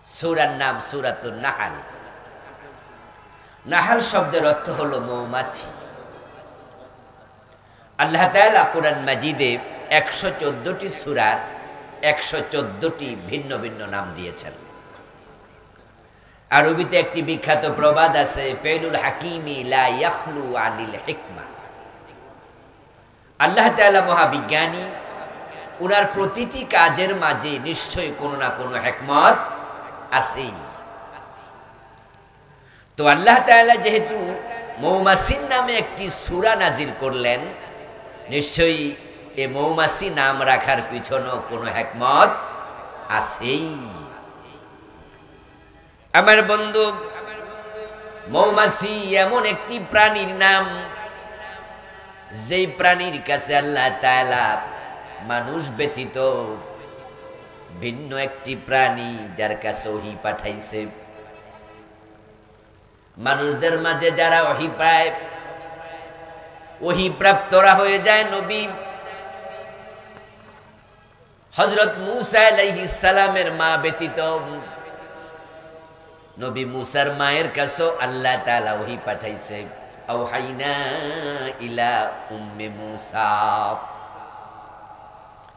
সূরার নাম সূরাতুন নাহল। নাহল শব্দের অর্থ হলো মৌমাছি। আল্লাহ তাআলা কোরআন মাজিদে 114টি সূরার 114টি ভিন্ন ভিন্ন নাম দিয়েছেন। আরবিতে একটি বিখ্যাত প্রবাদ আছে, ফেলুল হাকিমি লা ইয়াখলু আনিল হিকমা। আল্লাহ তাআলা মহাবিজ্ঞানী, উনার প্রতিটি কাজের মাঝে নিশ্চয়ই কোনো না কোনো হিকমত আছেই। তো আল্লাহ তাআলা যেহেতু মৌমাছির নামে একটি সূরা নাজিল করলেন, নিশ্চয়ই এই মৌমাছি নাম রাখার পিছনেও কোনো হিকমত আছেই। আমার বন্ধু, মৌমাছি এমন একটি প্রাণীর নাম, যেই প্রাণীর কাছে আল্লাহ তাআলা মানুষ ব্যতীত ভিন্ন একটি প্রাণী যার কাছে ওহী পাঠাইছে। মানুষদের মাঝে যারা ওহী পায়, ওহী প্রাপ্তরা হয়ে যায় নবী। হযরত মূসা আলাইহিস সালামের মা ব্যতীত নবী মূসার মায়ের কাছে আল্লাহ তাআলা ওহী পাঠাইছে। আওহাইনা ইলা উম্মি মূসা,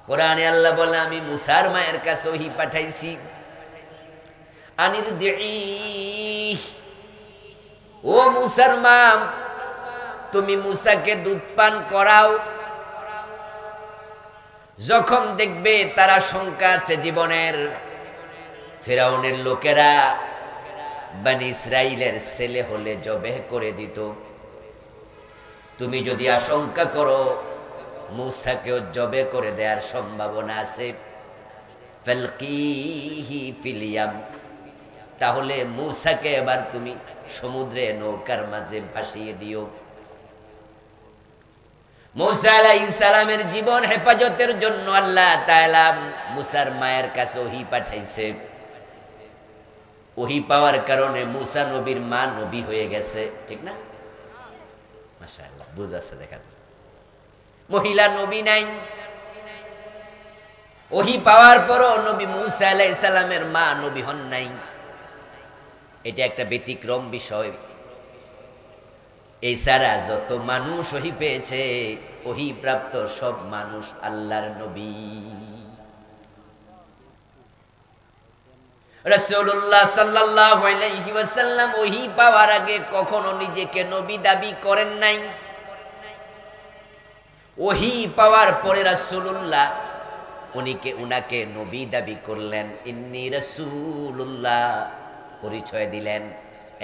কোরআনে আল্লাহ বলে আমি মূসার মায়ের কাছে ওহী পাঠাইছি। আনিরদিহি, ও মূসার মা, তুমি মূসাকে দুধ পান করাও। যখন দেখবে তারা শঙ্কা আছে জীবনের, ফিরাউনের লোকেরা বনি ইসরাইলের ছেলে হলে জবেহ করে দিত, তুমি যদি আশঙ্কা করো মূসাকেও জবে করে দেওয়ার সম্ভাবনা আছে, ফালকিহি ফিল ইয়াম, তাহলে মূসাকে এবার তুমি সমুদ্রে নৌকার মাঝে ভাসিয়ে দিও। মূসা আলাইহিস সালামের জীবন হেফাজতের জন্য আল্লাহ তাআলা মূসার মায়ের কাছে ওহী পাঠাইছে। ওহী পাওয়ার কারণে মূসা নবীর মা নবী হয়ে গেছে, ঠিক না? মাশাআল্লাহ, বুঝাচ্ছে, দেখা যায় মহিলা নবী নাই। ওহী পাওয়ার পরও নবী মূসা আলাইহিস সালামের মা নবী হন নাই। এটা একটা ব্যতিক্রম বিষয়। এই সারা যত মানুষ ওহী পেয়েছে, ওহী প্রাপ্ত সব মানুষ আল্লাহর নবী। রাসূলুল্লাহ সাল্লাল্লাহু আলাইহি ওয়াসাল্লাম ওহী পাওয়ার আগে কখনো নিজেকে নবী দাবি করেন নাই। ওহী পাওয়ার পরে রাসূলুল্লাহ উনাকে নবী দাবি করলেন। ইন্নী রাসূলুল্লাহ পরিচয় দিলেন।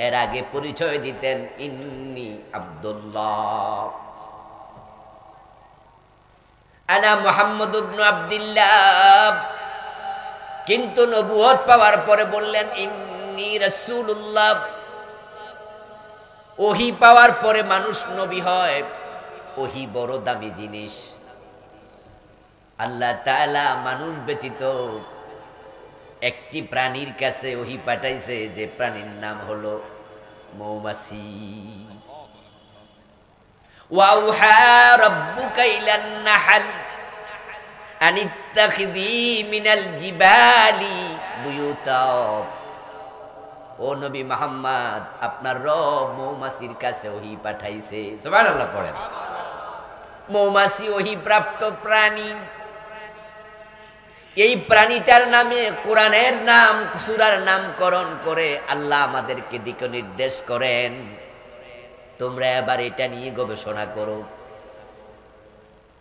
এর আগে পরিচয় দিতেন ইন্নী আব্দুল্লাহ, আনা মুহাম্মদ ইবনে আব্দুল্লাহ। কিন্তু নবুয়ত পাওয়ার পরে বললেন ইন্নী রাসূলুল্লাহ। ওহী পাওয়ার পরে মানুষ নবী হয়, ওহী বড় দামি জিনিস। আল্লাহ তাআলা মানুষ ব্যতীত একটি প্রাণীর কাছে ওহী পাঠাইছে, যে প্রাণীর নাম হলো মৌমাছি। ওয়াউহা রাব্বুকা ইলান নাহল আনিত্তাখিযী মিনাল জিবালি বুয়ুতা। ও নবী মুহাম্মদ, আপনার রব মৌমাছির কাছে ওহী পাঠাইছে। সুবহানাল্লাহ পড়েন। মৌমাছি ওহী প্রাপ্ত প্রাণী। এই প্রাণীটার নামে কোরআনের নাম, সূরার নামকরণ করে আল্লাহ আমাদেরকে দিক নির্দেশ করেন, তোমরা এবার এটা নিয়ে গবেষণা করো।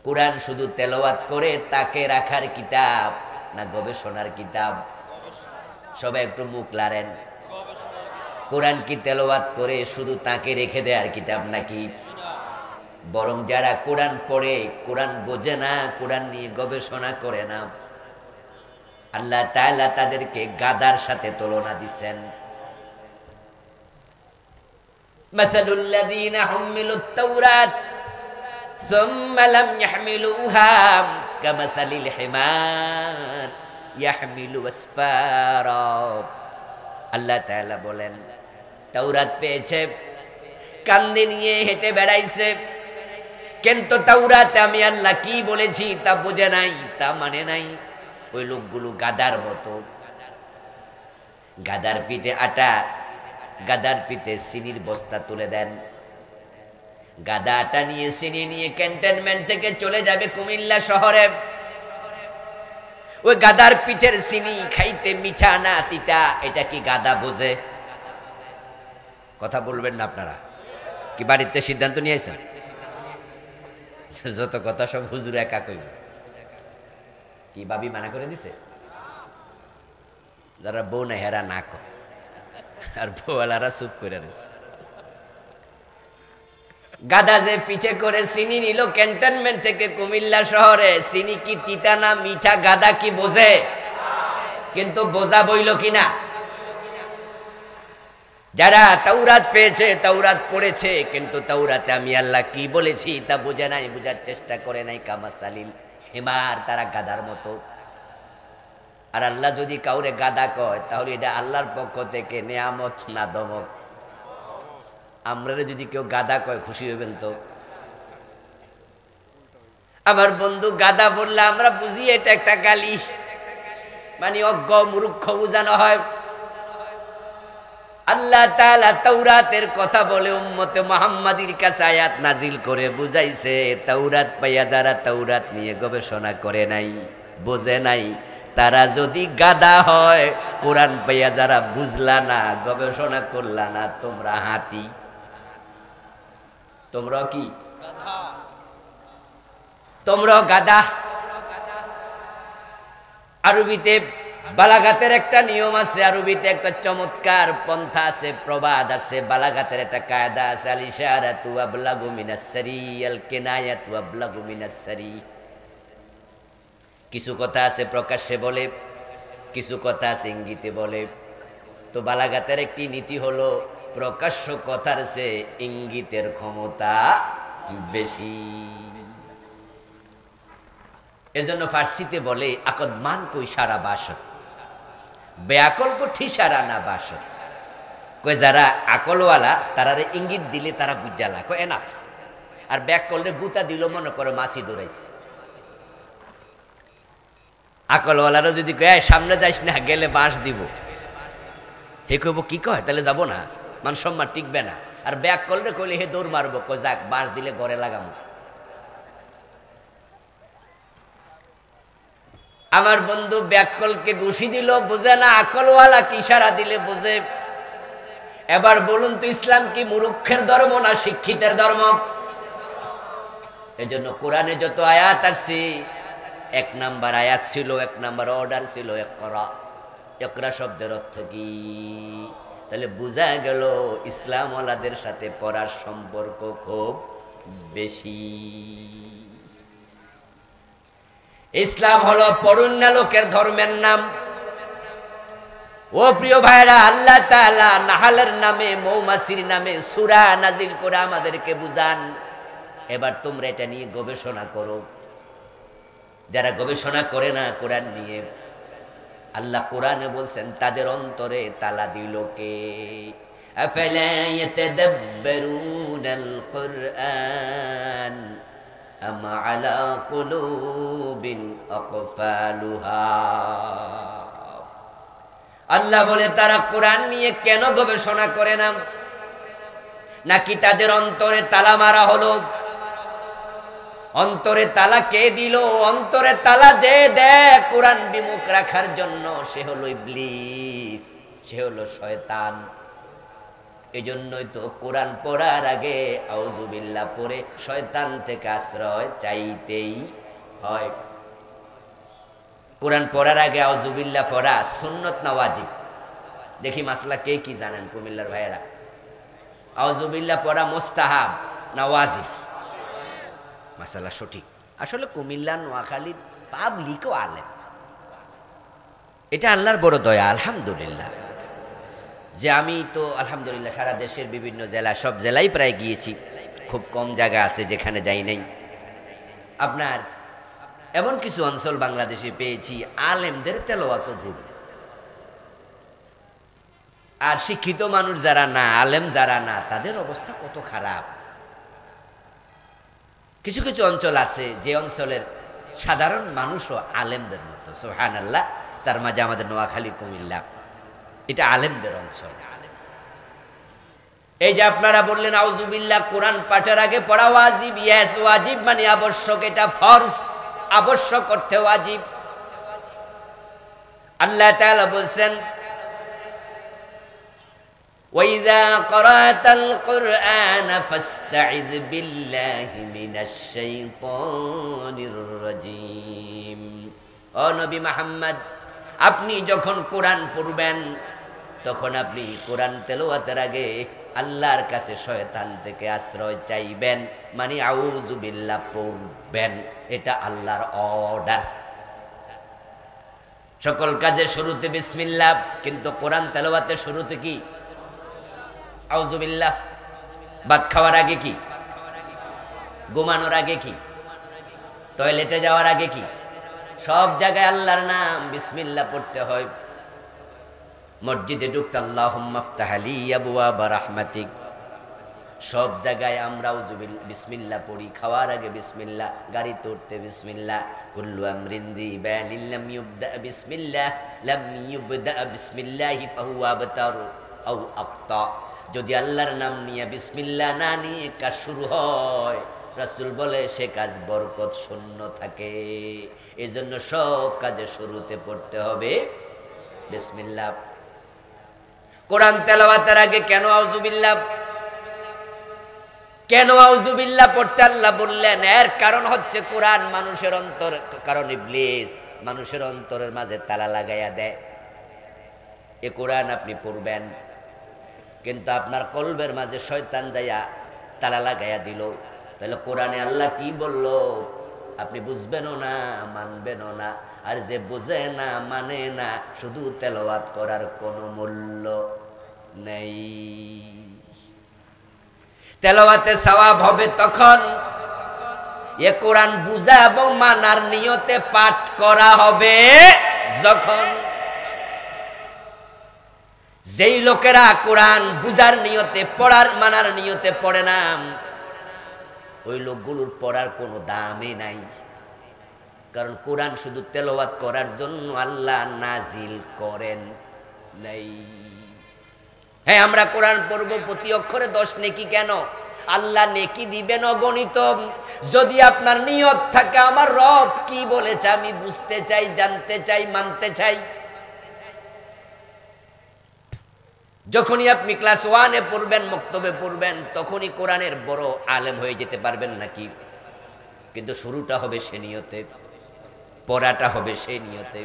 কোরআন শুধু তেলাওয়াত করে তাকে রাখার কিতাব না গবেষণার কিতাব? সবাই একটু মুখ লাড়েন। কোরআন কি তেলাওয়াত করে শুধু তাকে রেখে দেওয়ার কিতাব নাকি? বরং যারা কোরআন পড়ে, কোরআন বোঝে না, কোরআন নিয়ে গবেষণা করে না, আল্লাহ তাআলা তাদেরকে গাধার সাথে তুলনা দিচ্ছেন। মাসালুল লাযীনা হুমিলুত তাওরাত সুম্মা লাম ইয়াহমিলুহা কামাসালিল হিমার ইয়াহমিলু আসফারা। আল্লাহ তাআলা বলেন, তাওরাত পেয়েছে, কান্দে নিয়ে হেঁটে বেড়াইছে, কিন্তু তাওরাতে আমি আল্লাহ কি বলেছি তা বোঝে নাই, তা মানে নাই। ওই লোকগুলো গাধার মতো। গাদার পিঠে আটা, গাদার পিঠে চিনির বস্তা তুলে দেন। গাদা আটা নিয়ে চিনি নিয়ে ক্যান্টনমেন্ট থেকে চলে যাবে কুমিল্লা শহরে। ওই গাদার পিঠের চিনি খাইতে মিঠা না তিতা, এটা কি গাদা বোঝে? কথা বলবেন না আপনারা? কি বাড়িতে সিদ্ধান্ত নিয়েছেন? যত কথা সব হুজুর একা কইব। কি ভাবি মানা করে দিছে? যারা বউ না হেরা না কয়, আর বউওয়ালারা চুপ করে রয়েছে। গাদা যে পিঠে করে চিনি নিল ক্যান্টনমেন্ট থেকে কুমিল্লা শহরে, চিনি কি তিতা না মিঠা গাদা কি বোঝে? কিন্তু বোঝা বইল কিনা? যারা তাওরাত পেয়েছে, তাওরাত পড়েছে, কিন্তু তাওরাতে আমি আল্লাহ কি বলেছি তা বোঝে নাই, বোঝার চেষ্টা করে নাই। কামাসালিল হিমার, তারা গাদার মতো। আর আল্লাহ যদি কাউরে গাদা কয় তাহলে এটা আল্লাহর পক্ষ থেকে নেয়ামত না দমক? আমরা যদি কেউ গাদা কয় খুশি হইবেন তো? আমার বন্ধু গাদা বললে আমরা বুঝি এটা একটা গালি, মানে অজ্ঞ মূর্খ বুঝানো হয়। আল্লাহ তাআলা তাওরাতের কথা বলে উম্মতে মুহাম্মাদির কাছে আয়াত নাজিল করে বুঝাইছে, তাওরাত পাইয়া যারা তাওরাত নিয়ে গবেষণা করে নাই, বোঝে নাই, তারা যদি গাদা হয়, কোরআন পাইয়া যারা বুঝলা না, গবেষণা করলা না, তোমরা হাতি। তোমরা কি? তোমরা গাদা। আরবিতে বালাগাতের একটা নিয়ম আছে, আরবিতে একটা চমৎকার পন্থা আছে, প্রবাদ আছে, বালাগাতের একটা কায়দা আছে। আল ইশারাতু আবলাগু মিনাস সারি, আল কিনায়াতু আবলাগু মিনাস সারি। কিছু কথা আছে প্রকাশ্যে বলে, কিছু কথা আছে ইঙ্গিতে বলে। তো বালাগাতের একটি নীতি হলো প্রকাশ্য কথার চেয়ে ইঙ্গিতের ক্ষমতা বেশি। এজন্য ফার্সিতে বলে আকদ মান কো ইশারা বাসত, বেআকল কো ঠিসারা না বাসত। কই যারা আকলওয়ালা তারারে ইঙ্গিত দিলে তারা বুঝালা, কয় এনাফ। আর বেআকলরে গুতা দিল মনে করে মাছি দৌড়াইছে। আকলওয়ালারা যদি কয় সামনে যাইস না, গেলে বাঁশ দিব, হে কইব কি কয়, তাহলে যাব না, মান সম্মান টিকবে না। আর বেআকলরে কইলে হে দৌড় মারবো, কয় যাক বাঁশ দিলে ঘরে লাগামো। আমার বন্ধু বেআকলকে ঘুষি দিল, বোঝে না, আকলওয়ালা কি ইশারা দিলে বোঝে। এবার বলুন তো, ইসলাম কি মূর্খের ধর্ম না শিক্ষিতের ধর্ম? এজন্য কোরআনে যত আয়াত আছে, এক নাম্বার আয়াত ছিল, এক নাম্বার অর্ডার ছিল ইকরা। ইকরা শব্দের অর্থ কি? তাহলে বোঝা গেল ইসলামওয়ালাদের সাথে পড়ার সম্পর্ক খুব বেশি। ইসলাম হলো পড়ুন্না লোকের ধর্মের নাম। ও প্রিয় ভাইরা, আল্লাহ তাআলা নাহালের নামে, মৌমাছির নামে সূরা নাজিল করে আমাদেরকে বুঝান। এবার তোমরা এটা নিয়ে গবেষণা করো। যারা গবেষণা করে না কোরআন নিয়ে, আল্লাহ কোরআনে বলছেন তাদের অন্তরে তালা দিল কে? আফালা ইয়াতাদাব্বারুনাল কুরআন আম আলা কুলুবিন আকফালুহা। আল্লাহ বলে তারা কোরআন নিয়ে কেন গবেষণা করে না? নাকি তাদের অন্তরে তালা মারা হলো? অন্তরে তালা কে দিল? অন্তরে তালা যে দেয় কোরআন বিমুখ রাখার জন্য, সে হলো ইবলিস, সে হলো শয়তান। এজন্যই তো কোরআন পড়ার আগে আউযুবিল্লাহ পড়ে শয়তান থেকে আশ্রয় চাইতেই হয়। কোরআন পড়ার আগে আউযুবিল্লাহ পড়া সুন্নত না ওয়াজিব? দেখি মাসলা কে কি জানেন কুমিল্লার ভাইয়েরা? আউযুবিল্লাহ পড়া মুস্তাহাব না ওয়াজিব? মাসালা সঠিক। আসলে কুমিল্লা, নোয়াখালী পাবলিকও আলেম। এটা আল্লাহর বড় দয়া, আলহামদুলিল্লাহ। যে আমি তো আলহামদুলিল্লাহ সারা দেশের বিভিন্ন জেলা, সব জেলায় প্রায় গিয়েছি, খুব কম জায়গা আছে যেখানে যাই নাই। আপনার এমন কিছু অঞ্চল বাংলাদেশে পেয়েছি আলেমদের তেলাওয়াত ভুল, আর শিক্ষিত মানুষ যারা না, আলেম যারা না, তাদের অবস্থা কত খারাপ। কিছু কিছু অঞ্চল আছে যে অঞ্চলের সাধারণ মানুষও আলেমদের মতো, সুবহানাল্লাহ। তার মাঝে আমাদের নোয়াখালী, কুমিল্লা। এটা আলেমদের অঞ্চল। এই যে আপনারা বললেন আউযুবিল্লাহ, কোরআন পাঠের আগে পড়া ওয়াজিব। ইয়েস, ওয়াজিব মানে আবশ্যক, এটা ফরজ, আবশ্যক অর্থে ওয়াজিব। আল্লাহ তাআলা বলছেন وَإِذَا قَرَأْتَ الْقُرْآنَ فَاسْتَعِذْ بِاللَّهِ مِنَ الشَّيْطَانِ الرَّجِيمِ। ও নবী মুহাম্মদ, আপনি যখন কোরআন পড়বেন তখন আপনি কোরআন তেলাওয়াতের আগে আল্লাহর কাছে শয়তান থেকে আশ্রয় চাইবেন, মানে আউযু বিল্লাহ পড়বেন। এটা আল্লাহর অর্ডার। সকল কাজের শুরুতে বিসমিল্লাহ, কিন্তু কোরআন তেলাওয়াতের শুরুতে কি আউযু বিল্লাহ। ভাত খাওয়ার আগে কি, ঘুমানোর আগে কি, টয়লেটে যাওয়ার আগে কি, সব জায়গায় আল্লাহর নাম বিসমিল্লাহ পড়তে হয়। মসজিদে ঢুকতে আল্লাহুম্মা আফতাহ লি আবওয়াবা রাহমাতিক, সব জায়গায় আমরা বিসমিল্লাহ পড়ি। খাওয়ার আগে বিসমিল্লাহ, গাড়ি তুলতে বিসমিল্লাহ। কুল্লু আমরিন যিবালিন লাম ইউবদা বিসমিল্লাহ লাম ইউবদা বিসমিল্লাহি ফাহুয়া আবতার আও আক্তা। যদি আল্লাহর নাম নিয়ে বিসমিল্লাহ না নিয়ে কাজ শুরু হয়, রাসূল বলে সে কাজ বরকত শূন্য থাকে। এজন্য সব কাজে শুরুতে পড়তে হবে বিসমিল্লাহ। কোরআন তেলাওয়াতের আগে কেন আউযু বিল্লাহ, কেন আউযু বিল্লাহ পড়তে আল্লাহ বললেন? এর কারণ হচ্ছে কোরআন মানুষের অন্তর, কারণ ইবলিস মানুষের অন্তরের মাঝে তালা লাগাইয়া দেয়। এ কোরআন আপনি পড়বেন, কিন্তু আপনার কলবের মাঝে শয়তান যাইয়া তালা লাগাইয়া দিল। তাহলে কোরআনে আল্লাহ কি বলল আপনি বুঝবেনও না, মানবেনও না। আর যে বুঝে না, মানে না, শুধু তেলাওয়াত করার কোনো মূল্য নেই। তেলাওয়াতে সওয়াব হবে তখন এ কোরআন বুঝা এবং মানার নিয়তে পাঠ করা হবে যখন। যেই লোকেরা কোরআন বুঝার নিয়তে, পড়ার মানার নিয়তে পড়ে না, ওই লোকগুলোর পড়ার কোনো দামই নাই। কারণ কোরআন শুধু তেলাওয়াত করার জন্য আল্লাহ নাজিল করেন নাই। হ্যাঁ, আমরা কোরআন পড়ব, প্রতি অক্ষরে 10 নেকি। কেন? আল্লাহ নেকি দিবেন অগণিত, যদি আপনার নিয়ত থাকে আমার রব কি বলেছে আমি বুঝতে চাই, জানতে চাই, মানতে চাই। যখনই আপনি ক্লাস 1-এ পড়বেন, মক্তবে পড়বেন, তখনই কোরআনের বড় আলেম হয়ে যেতে পারবেন নাকি? কিন্তু শুরুটা হবে সে নিয়তে, পড়াটা হবে সেই নিয়তে।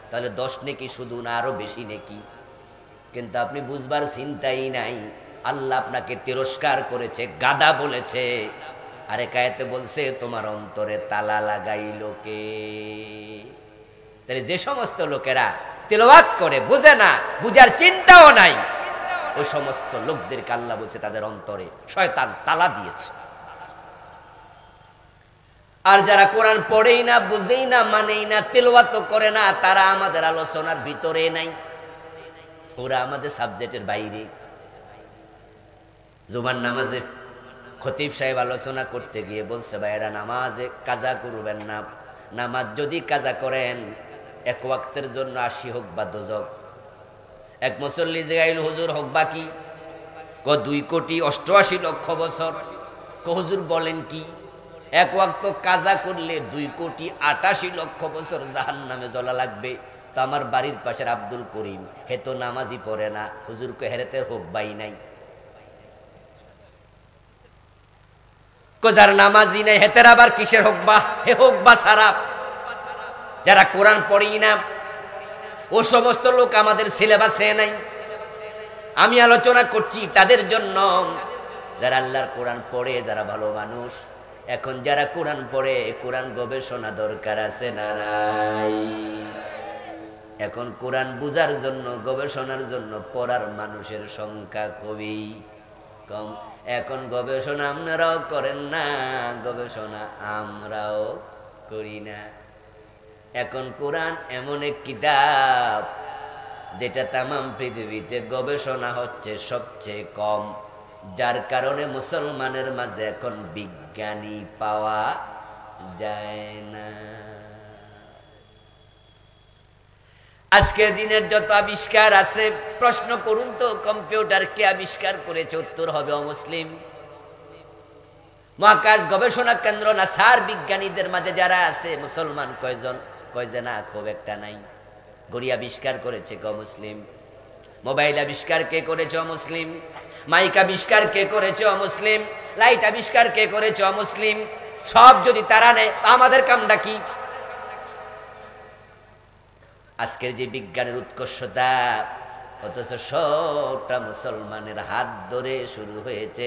তাহলে 10 নেকি শুধু না, আরো বেশি নেকি। কিন্তু আপনি বুঝবার চিন্তাই নাই। আল্লাহ আপনাকে তিরস্কার করেছে, গাধা বলেছে। আরে কায়েতে বলছে তোমার অন্তরে তালা লাগাইল কে? তাহলে যে সমস্ত লোকেরা তেলাওয়াত করে বুঝে না, বুঝার চিন্তাও নাই, ওই সমস্ত লোকদেরকে আল্লাহ বলছে তাদের অন্তরে শয়তান তালা দিয়েছে। আর যারা কোরআন পড়েই না, বুঝেই না, মানেই না, তেলাওয়াতও করে না, তারা আমাদের আলোচনার ভিতরে নাই, ওরা আমাদের সাবজেক্টের বাইরে। জুমার নামাজে খতিব সাহেব আলোচনা করতে গিয়ে বলছে ভাইরা নামাজে কাজা করবেন না, নামাজ যদি কাজা করেন 1 ওয়াক্তের জন্য 80 হোক বা দোজক। এক মুসল্লি জিগাইল হুজুর হোক বা কি? 2,88,00,000 বছর। হুজুর বলেন কি? 1 ওয়াক্ত কাজা করলে 2,88,00,000 বছর জাহান্নামে জ্বলা লাগবে। তো আমার বাড়ির পাশের আব্দুল করিম, হে তো নামাজই পড়ে না, হুজুরকে হেরেতে হোক বাই নাই। যার নামাজি নাই হেতের আবার কিসের হোক বা? হে হোক বা সারা। যারা কোরআন পড়েই না, ও সমস্ত লোক আমাদের সিলেবাসে নাই। আমি আলোচনা করছি তাদের জন্য যারা আল্লাহর কোরআন পড়ে, যারা ভালো মানুষ। এখন যারা কোরআন পড়ে, কোরআন গবেষণা দরকার আছে না নাই? এখন কোরআন বুঝার জন্য, গবেষণার জন্য পড়ার মানুষের সংখ্যা খুবই কম। এখন গবেষণা আপনারাও করেন না, গবেষণা আমরাও করি না। এখন কোরআন এমন এক কিতাব যেটা তামাম পৃথিবীতে গবেষণা হচ্ছে সবচেয়ে কম, যার কারণে মুসলমানের মাঝে এখন বিজ্ঞানী পাওয়া যায় না। আজকের দিনের যত আবিষ্কার আছে, প্রশ্ন করুন তো কম্পিউটার কে আবিষ্কার করেছে? উত্তর হবে অমুসলিম। মহাকাশ গবেষণা কেন্দ্র নাসার বিজ্ঞানীদের মাঝে যারা আছে মুসলমান কয়জন? কয় না, খুব একটা নাই। ঘড়ি আবিষ্কার করেছে অমুসলিম। মোবাইল আবিষ্কার কে করেছে? অমুসলিম। মাইক আবিষ্কার কে করেছে? অমুসলিম। লাইট আবিষ্কার কে করেছে? অমুসলিম। সব যদি তারা নেয়, আমাদের কামটা কি? আজকের যে বিজ্ঞানের উৎকর্ষতা, অথচ সবটা মুসলমানের হাত ধরে শুরু হয়েছে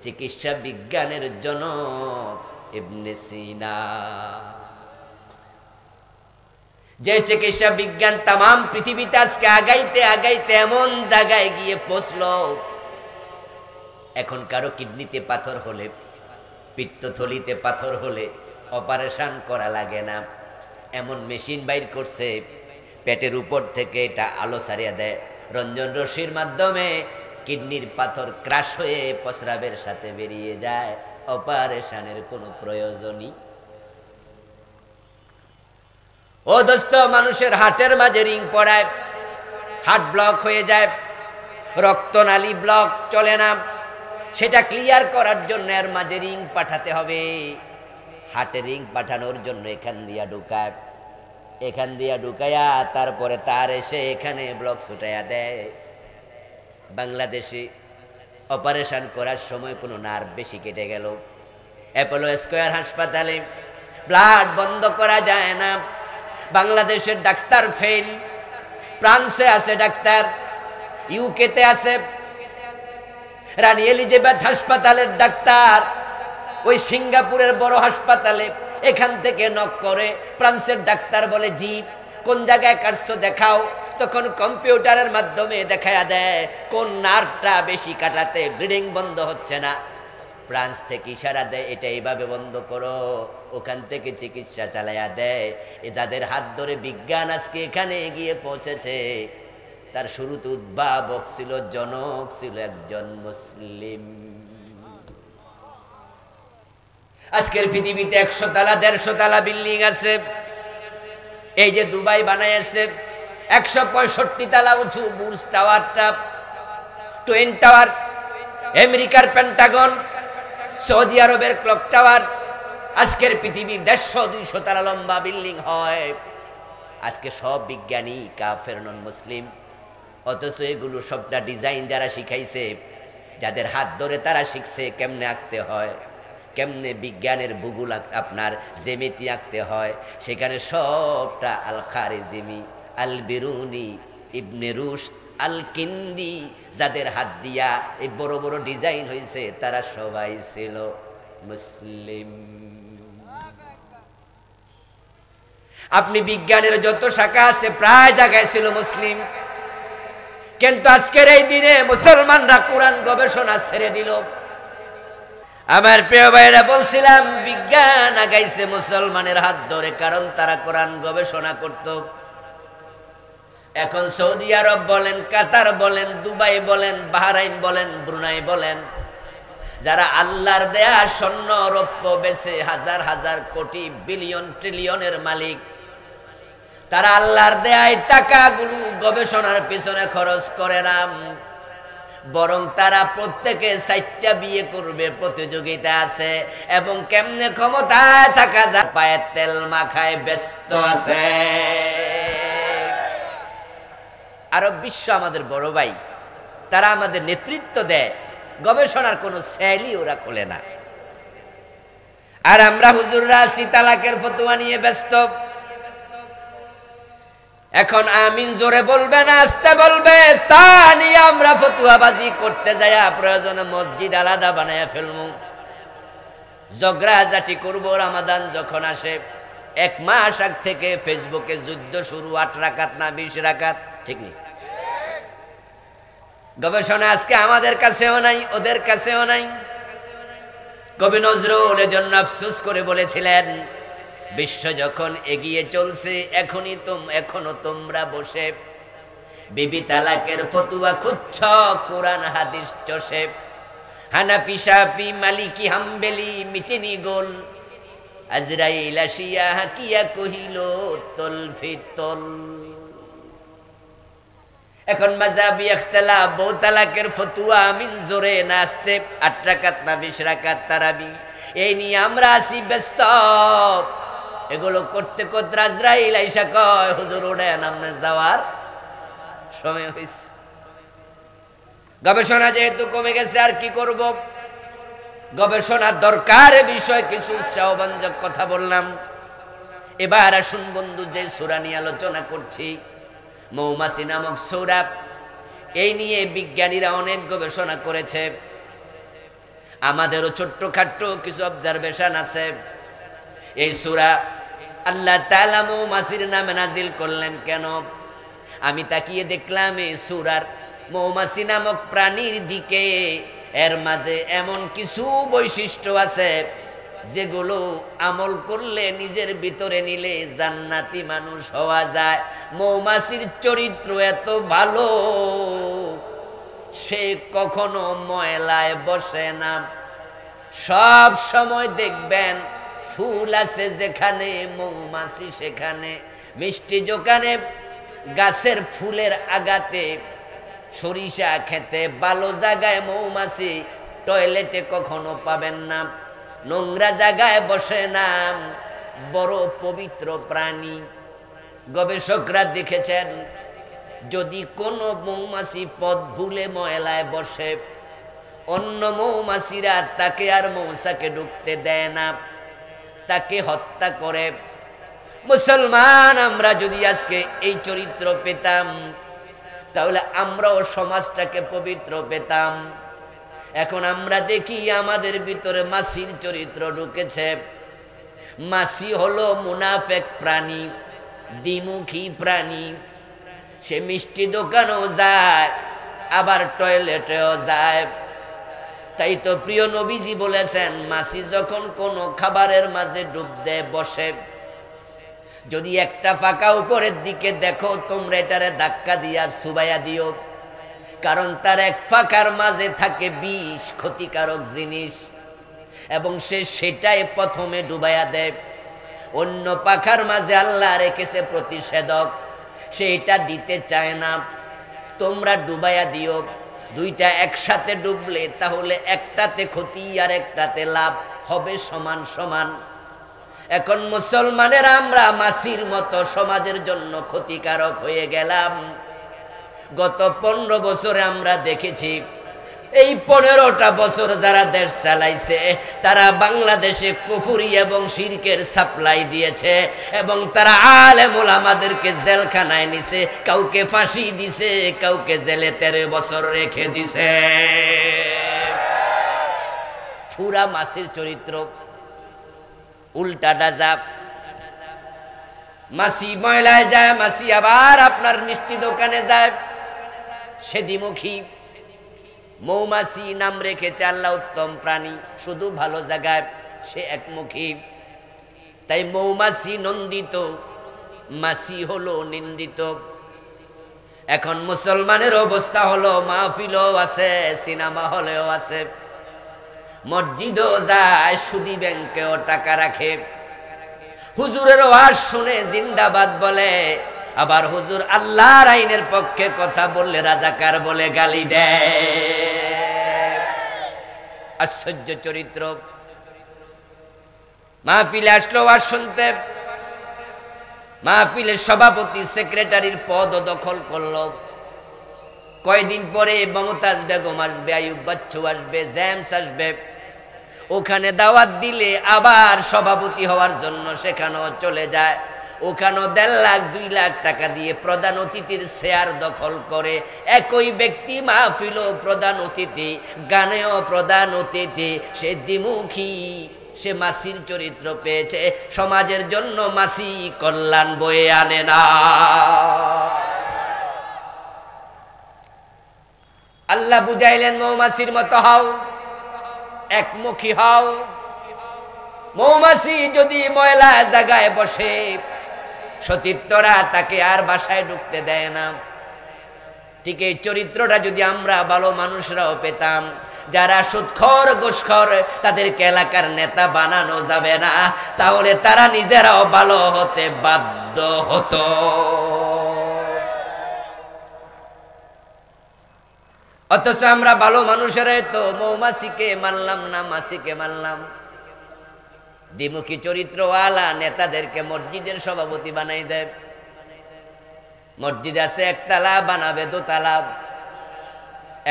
চিকিৎসা বিজ্ঞানের জনক ইবনে সিনা। যে চিকিৎসা বিজ্ঞান তাম পৃথিবীতে আজকে আগাইতে আগাইতে এমন জায়গায় গিয়ে পৌঁছলো, এখন কারো কিডনিতে পাথর হলে, পিত্তথলিতে পাথর হলে অপারেশন করা লাগে না। এমন মেশিন বাইর করছে, পেটের উপর থেকে এটা আলো ছাড়িয়ে দেয়, রঞ্জন রশ্মির মাধ্যমে কিডনির পাথর ক্রাশ হয়ে প্রস্রাবের সাথে বেরিয়ে যায়। অপারেশনের কোনো প্রয়োজনই। ও দোস্ত, মানুষের হার্টের মাঝে রিং পড়ায়, হার্ট ব্লক হয়ে যায়, রক্তনালী ব্লক, চলে না। সেটা ক্লিয়ার করার জন্য এর মাঝে রিং পাঠাতে হবে। হার্টে রিং পাঠানোর জন্য এখান দিয়া ঢুকায়, এখান দিয়া ঢুকায়া তারপরে তার এসে এখানে ব্লক ছুটাইয়া দেয়। বাংলাদেশে অপারেশন করার সময় কোনো নার্ভ বেশি কেটে গেল, অ্যাপোলো স্কয়ার হাসপাতালে ব্লাড বন্ধ করা যায় না। বাংলাদেশের ডাক্তার ফেল। ফ্রান্সে আছে ডাক্তার, ইউকেতে আছে, রানী এলিজাবেথ হাসপাতালের ডাক্তার, ওই সিঙ্গাপুরের বড় হাসপাতালে এখান থেকে নক করে ফ্রান্সের ডাক্তার বলে, জি কোন জায়গায় কাটছো দেখাও। তখন কম্পিউটারের মাধ্যমে দেখায়া দেয় কোন নার্ভটা বেশি কাটাতে ব্লিডিং বন্ধ হচ্ছে না। ফ্রান্স থেকে ইশারা দেয়, এটা এইভাবে বন্ধ করো। ওখান থেকে চিকিৎসা চালাইয়া দেয়। এ যাদের হাত ধরে বিজ্ঞান আজকে এখানে গিয়ে পৌঁছেছে, তার শুরুতে উদ্ভাবক ছিল, জনক ছিল একজন মুসলিম। আজকের পৃথিবীতে 100 তলা 150 তলা বিল্ডিং আছে। এই যে দুবাই বানাইছে 165 তলা উঁচু বুর্জ টাওয়ারটা, টুইন টাওয়ার, আমেরিকার পেন্টাগন, সৌদি আরবের ক্লক টাওয়ার, আজকের পৃথিবীর 150-200 তলা লম্বা বিল্ডিং হয়। আজকে সব বিজ্ঞানী কাফের, নন মুসলিম। অথচ এগুলো সবটা ডিজাইন যারা শিখাইছে, যাদের হাত ধরে তারা শিখছে কেমনে আঁকতে হয়, কেমনে বিজ্ঞানের ভূগোল আপনার জ্যামিতি আঁকতে হয়, সেখানে সবটা আল খারিজিমি, আল বিরুনি, ইবনে রুশদ, আল কিন্দি, যাদের হাত দিয়া এই বড় বড় ডিজাইন হয়েছে, তারা সবাই ছিল মুসলিম। আপনি বিজ্ঞানের যত শাখা আছে প্রায় জায়গায় ছিল মুসলিম। কিন্তু আজকের এই দিনে মুসলমানরা কোরআন গবেষণা ছেড়ে দিল। আমার প্রিয় ভাইরা, বলছিলাম বিজ্ঞান আগাইছে মুসলমানের হাত ধরে, কারণ তারা কোরআন গবেষণা করত। এখন সৌদি আরব বলেন, কাতার বলেন, দুবাই বলেন, বাহরাইন বলেন, ব্রুনাই বলেন, যারা আল্লাহর দেয়া স্বর্ণ রৌপ্য বেচে হাজার হাজার কোটি বিলিয়ন ট্রিলিয়নের মালিক, তারা আল্লাহর দেয়া টাকাগুলো গবেষণার পিছনে খরচ করে না, বরং তারা প্রত্যেকে 4টা বিয়ে করবে প্রতিযোগিতা আছে, এবং কেমনে ক্ষমতায় থাকা যায় পায়ে তেল মাখায় ব্যস্ত আছে। আরব বিশ্ব আমাদের বড় ভাই, তারা আমাদের নেতৃত্ব দেয়, গবেষণার কোনো সেলই ওরা খোলে না। আর আমরা হুজুররা আছি তালাকের ফতোয়া নিয়ে ব্যস্ত। এখন আমিন জোরে বলবে না আস্তে বলবে, তা নিয়ে আমরা ফতুয়াবাজি করতে যাই, প্রয়োজনে মসজিদ আলাদা বানায় ফেলবো, ঝগড়াঝাটি করবো। রমাদান যখন আসে 1 মাস আগ থেকে ফেসবুকে যুদ্ধ শুরু, 8 রাকাত না 20 রাকাত, ঠিক নেই? গবেষণা আজকে আমাদের কাছেও নাই, ওদের কাছেও নাই। কবি নজরুল এজন্য আফসোস করে বলেছিলেন, বিশ্ব যখন এগিয়ে চলছে, এখনো তোমরা বসে বিবি তালাকের ফতুয়া খুঁজছ কোরআন হাদিস চষে। হানাফি শাফি মালিকি হাম্বেলি মিটেনি গোল, আজরাইল আসিয়া হাকিয়া কহিল তল ফিতল। এখন মাযহাবি ইখতিলাফ, বহু তালাকের ফতুয়া, মিন জোরে নাস্তে 8 রাকাত না 20 রাকাত তারাবি, এই নিয়ে আমরা আছি ব্যস্ত। এগুলো করতে করতে আজরাইল আইসা কয়, হুজুর ওঠেন, আপনি যাওয়ার সময় হয়েছে। গবেষণা যেহেতু কমে গেছে, আর কি করব, গবেষণার দরকার বিষয় কিছু উৎসাহব্যঞ্জক কথা বললাম। এবার আসুন বন্ধু, যে সূরা নিয়ে আলোচনা করছি, মৌমাছি নামক সূরা, এই নিয়ে বিজ্ঞানীরা অনেক গবেষণা করেছে। আমাদেরও ছোট্টখাট্ট কিছু অবজারভেশন আছে। এই সূরা আল্লাহ তাআলা মৌমাছির নামে নাজিল করলেন কেন? আমি তাকিয়ে দেখলাম এই সূরার মৌমাছি নামক প্রাণীর দিকে, এর মাঝে এমন কিছু বৈশিষ্ট্য আছে যেগুলো আমল করলে, নিজের ভিতরে নিলে জান্নাতি মানুষ হওয়া যায়। মৌমাছির চরিত্র এত ভালো, সে কখনো ময়লায় বসে না। সব সময় দেখবেন ফুল আছে যেখানে মৌমাছি সেখানে, মিষ্টি দোকানে গাছের ফুলের আগাতে, সরিষা খেতে, ভালো জায়গায় মৌমাছি, টয়লেটে কখনো পাবেন না, নোংরা জায়গায় বসে না, বড় পবিত্র প্রাণী। গবেষকরা দেখেছেন, যদি কোনো মৌমাছি পথ ভুলে ময়লায় বসে, অন্য মৌমাছিরা তাকে আর মৌচাকে ঢুকতে দেয় না, তাকে হত্যা করে। মুসলমান আমরা যদি আজকে এই চরিত্র পেতাম, তাহলে আমরাও সমাজটাকে পবিত্র পেতাম। এখন আমরা দেখি আমাদের ভিতরে মাছির চরিত্র ঢুকেছে। মাছি হলো মুনাফেক প্রাণী, দ্বিমুখী প্রাণী। সে মিষ্টি দোকানেও যায়, আবার টয়লেটেও যায়। তাই তো প্রিয় নবীজি বলেছেন, মাছি যখন কোনো খাবারের মাঝে ডুব দেয়, বসে, যদি একটা ফাঁকা উপরের দিকে দেখো, তোমরা এটারে ধাক্কা দিয়ে আর সুবাইয়া দিও, কারণ তার এক ফাঁকার মাঝে থাকে বিষ, ক্ষতিকারক জিনিস, এবং সে সেটাই প্রথমে ডুবাইয়া দেয়। অন্য পাখার মাঝে আল্লাহ রেখেছে প্রতিষেধক, সেটা দিতে চায় না। তোমরা ডুবাইয়া দিও, দুইটা একসাথে ডুবলে তাহলে একটাতে ক্ষতি আর একটাতে লাভ হবে, সমান সমান। এখন মুসলমানের আমরা মাছির মতো সমাজের জন্য ক্ষতিকারক হয়ে গেলাম। গত 15 বছরে আমরা দেখেছি, এই 15টা বছর যারা দেশ চালাইছে, তারা বাংলাদেশে কুফরি এবং শিরকের সাপ্লাই দিয়েছে, এবং তারা আলেম ওলামাদেরকে জেলখানায় নিছে, কাউকে ফাঁসি দিছে, কাউকে জেলে 13 বছর রেখে দিছে। পুরা মাছির চরিত্র উল্টাটা যা। মাছি ময়লায় যায়, মাছি আবার আপনার মিষ্টি দোকানে যায়, সে দ্বিমুখী। মৌমাছি নাম রেখেছে আল্লাহ উত্তম প্রাণী, শুধু ভালো জায়গায়, সে একমুখী। তাই মৌমাছি নন্দিত, মাছি হলো নিন্দিত। এখন মুসলমানের অবস্থা হলো, মাহফিলও আছে, সিনেমা হলেও আছে, মসজিদও যায়, সুদী ব্যাংকেও টাকা রাখে, হুজুরের ওয়াজ শুনে জিন্দাবাদ বলে, আবার হুজুর আল্লাহর আইনের পক্ষে কথা বললে রাজাকার বলে গালি দেয়। আশ্চর্য চরিত্র। মাহফিলে আসলো ওয়াজ শুনতে, মাহফিলের সভাপতি সেক্রেটারির পদ দখল করলো। কয়দিন পরে মমতাজ বেগম আসবে, আইয়ুব বাচ্চু আসবে, জেমস আসবে। ওখানে দাওয়াত দিলে আবার সভাপতি হওয়ার জন্য সেখানেও চলে যায়। ওখানেও 1.5 লাখ 2 লাখ টাকা দিয়ে প্রধান অতিথির চেয়ার দখল করে। একই ব্যক্তি মাহফিলও প্রধান অতিথি, গানেও প্রধান অতিথি। সে দ্বিমুখী, সে মাছির চরিত্র পেয়েছে। সমাজের জন্য মাছি কল্যাণ বয়ে আনে না। আল্লাহ বুঝাইলেন, মৌমাছির মতো হও, একমুখী হও। মৌমাছি যদি ময়লা জায়গায় বসে, সতীর্থরা তাকে আর বাসায় ঢুকতে দেয় না। ঠিক এই চরিত্রটা যদি আমরা ভালো মানুষরাও পেতাম, যারা সুদখোর ঘুষখোর, তাদেরকে এলাকার নেতা বানানো যাবে না, তাহলে তারা নিজেরাও ভালো হতে বাধ্য হতো। অথচ আমরা ভালো মানুষেরাই তো মৌমাছিকে মানলাম না, মাছিকে মানলাম। দ্বিমুখী চরিত্রওয়ালা নেতাদেরকে মসজিদের সভাপতি বানাই দেয়। মসজিদ আছে একতলা, বানাবে দোতলা।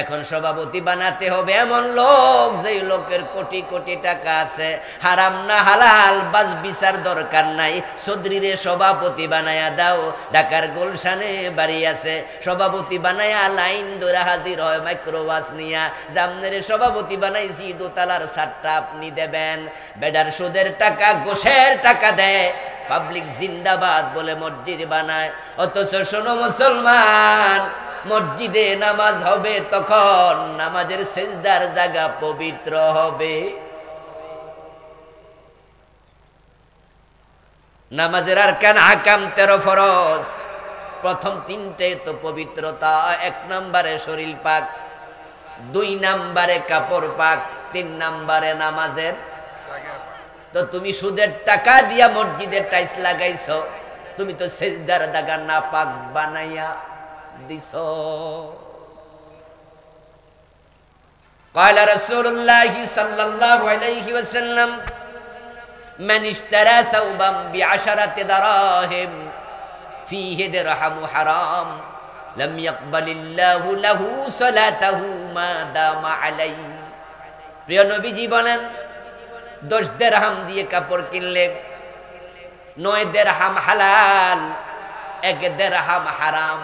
এখন সভাপতি বানাতে হবে এমন লোক, যেই লোকের কোটি কোটি টাকা আছে, হারাম না হালাল বাস বিচার দরকার নাই, চৌধুরীরে সভাপতি বানায়া দাও। ঢাকার গুলশানে বাড়ি আছে, সভাপতি বানায়া লাইন ধরে হাজির হয় মাইক্রোবাস নিয়া, জামনের সভাপতি বানাইছি, দোতলার ছাদটা আপনি দেবেন। বেডার সুদের টাকা, গোশের টাকা দেয়, পাবলিক জিন্দাবাদ বলে মসজিদ বানায়। অথচ শোনো মুসলমান, মসজিদে নামাজ হবে তখন নামাজের সেজদার জায়গা পবিত্র হবে। নামাজের আরকান আহকাম 13 ফরজ, প্রথম 3টে তো পবিত্রতা। 1 নম্বরে শরীর পাক, 2 নম্বরে কাপড় পাক, 3 নম্বরে নামাজের। তো তুমি সুদের টাকা দিয়া মসজিদের টাইলস লাগাইছো, তুমি তো সেজদার জায়গা না পাক বানাইয়া দিছ। قال رسول الله صلى الله عليه وسلم من اشترى ثوبا ب10 دراهم فيه درهم حرام لم يقبل الله له صلاته ما دام عليه। প্রিয় নবীজি বলেন, 10 দিরহাম দিয়ে কাপড় কিনলে 9 দিরহাম হালাল, 1 দিরহাম হারাম।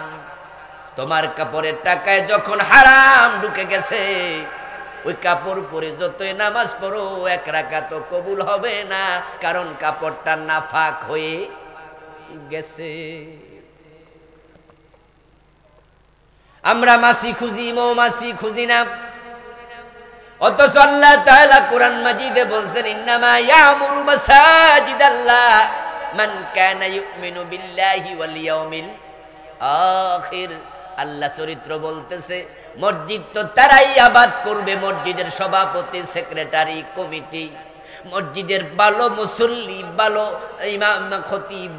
তোমার কাপড়ের টাকায় যখন হারাম ঢুকে গেছে, ওই কাপড় পরে যতই নামাজ পড়ো 1 রাকাত কবুল হবে না, কারণ কাপড়টা নাফাক হয়ে গেছে। আমরা মাছি খুঁজি, মৌমাছি খুঁজি না। অথচ আল্লাহ তাআলা কোরআন মাজিদে বলছেন, ইন্নামা ইয়ামুরু মাসাজিদাল্লাহ মান কানা ইউমিনু বিল্লাহি ওয়াল ইয়াউমিল আখির। আল্লাহ চরিত্র বলতেছে, মসজিদ তো তারাই আবাদ করবে, মসজিদের সভাপতি, সেক্রেটারি, কমিটি, মসজিদের ভালো মুসল্লি, ভালো ইমাম, খতিব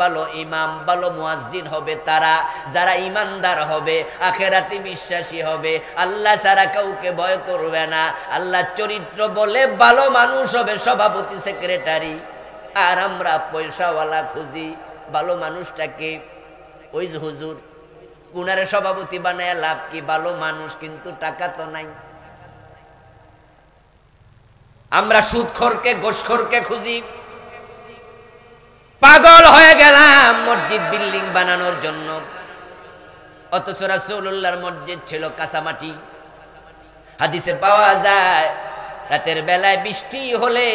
ভালো, ইমাম ভালো, মুয়াজ্জিন হবে তারা, যারা ইমানদার হবে, আখিরাতে বিশ্বাসী হবে, আল্লাহ ছাড়া কাউকে ভয় করবে না। আল্লাহ চরিত্র বলে ভালো মানুষ হবে সভাপতি, সেক্রেটারি। আর আমরা পয়সাওয়ালা খুঁজি ভালো মানুষটাকে। ওই যে হুজুর, কুনারে সভাপতি বানায় লাভ কি? ভালো মানুষ কিন্তু টাকা তো নাই। আমরা সুদখোরকে, ঘোষখোরকে খুঁজি। পাগল হয়ে গেলাম মসজিদ বিল্ডিং বানানোর জন্য। অথচ রাসূলুল্লাহর মসজিদ ছিল কাঁচামাটি। হাদিসে পাওয়া যায়, রাতের বেলায় বৃষ্টি হলে,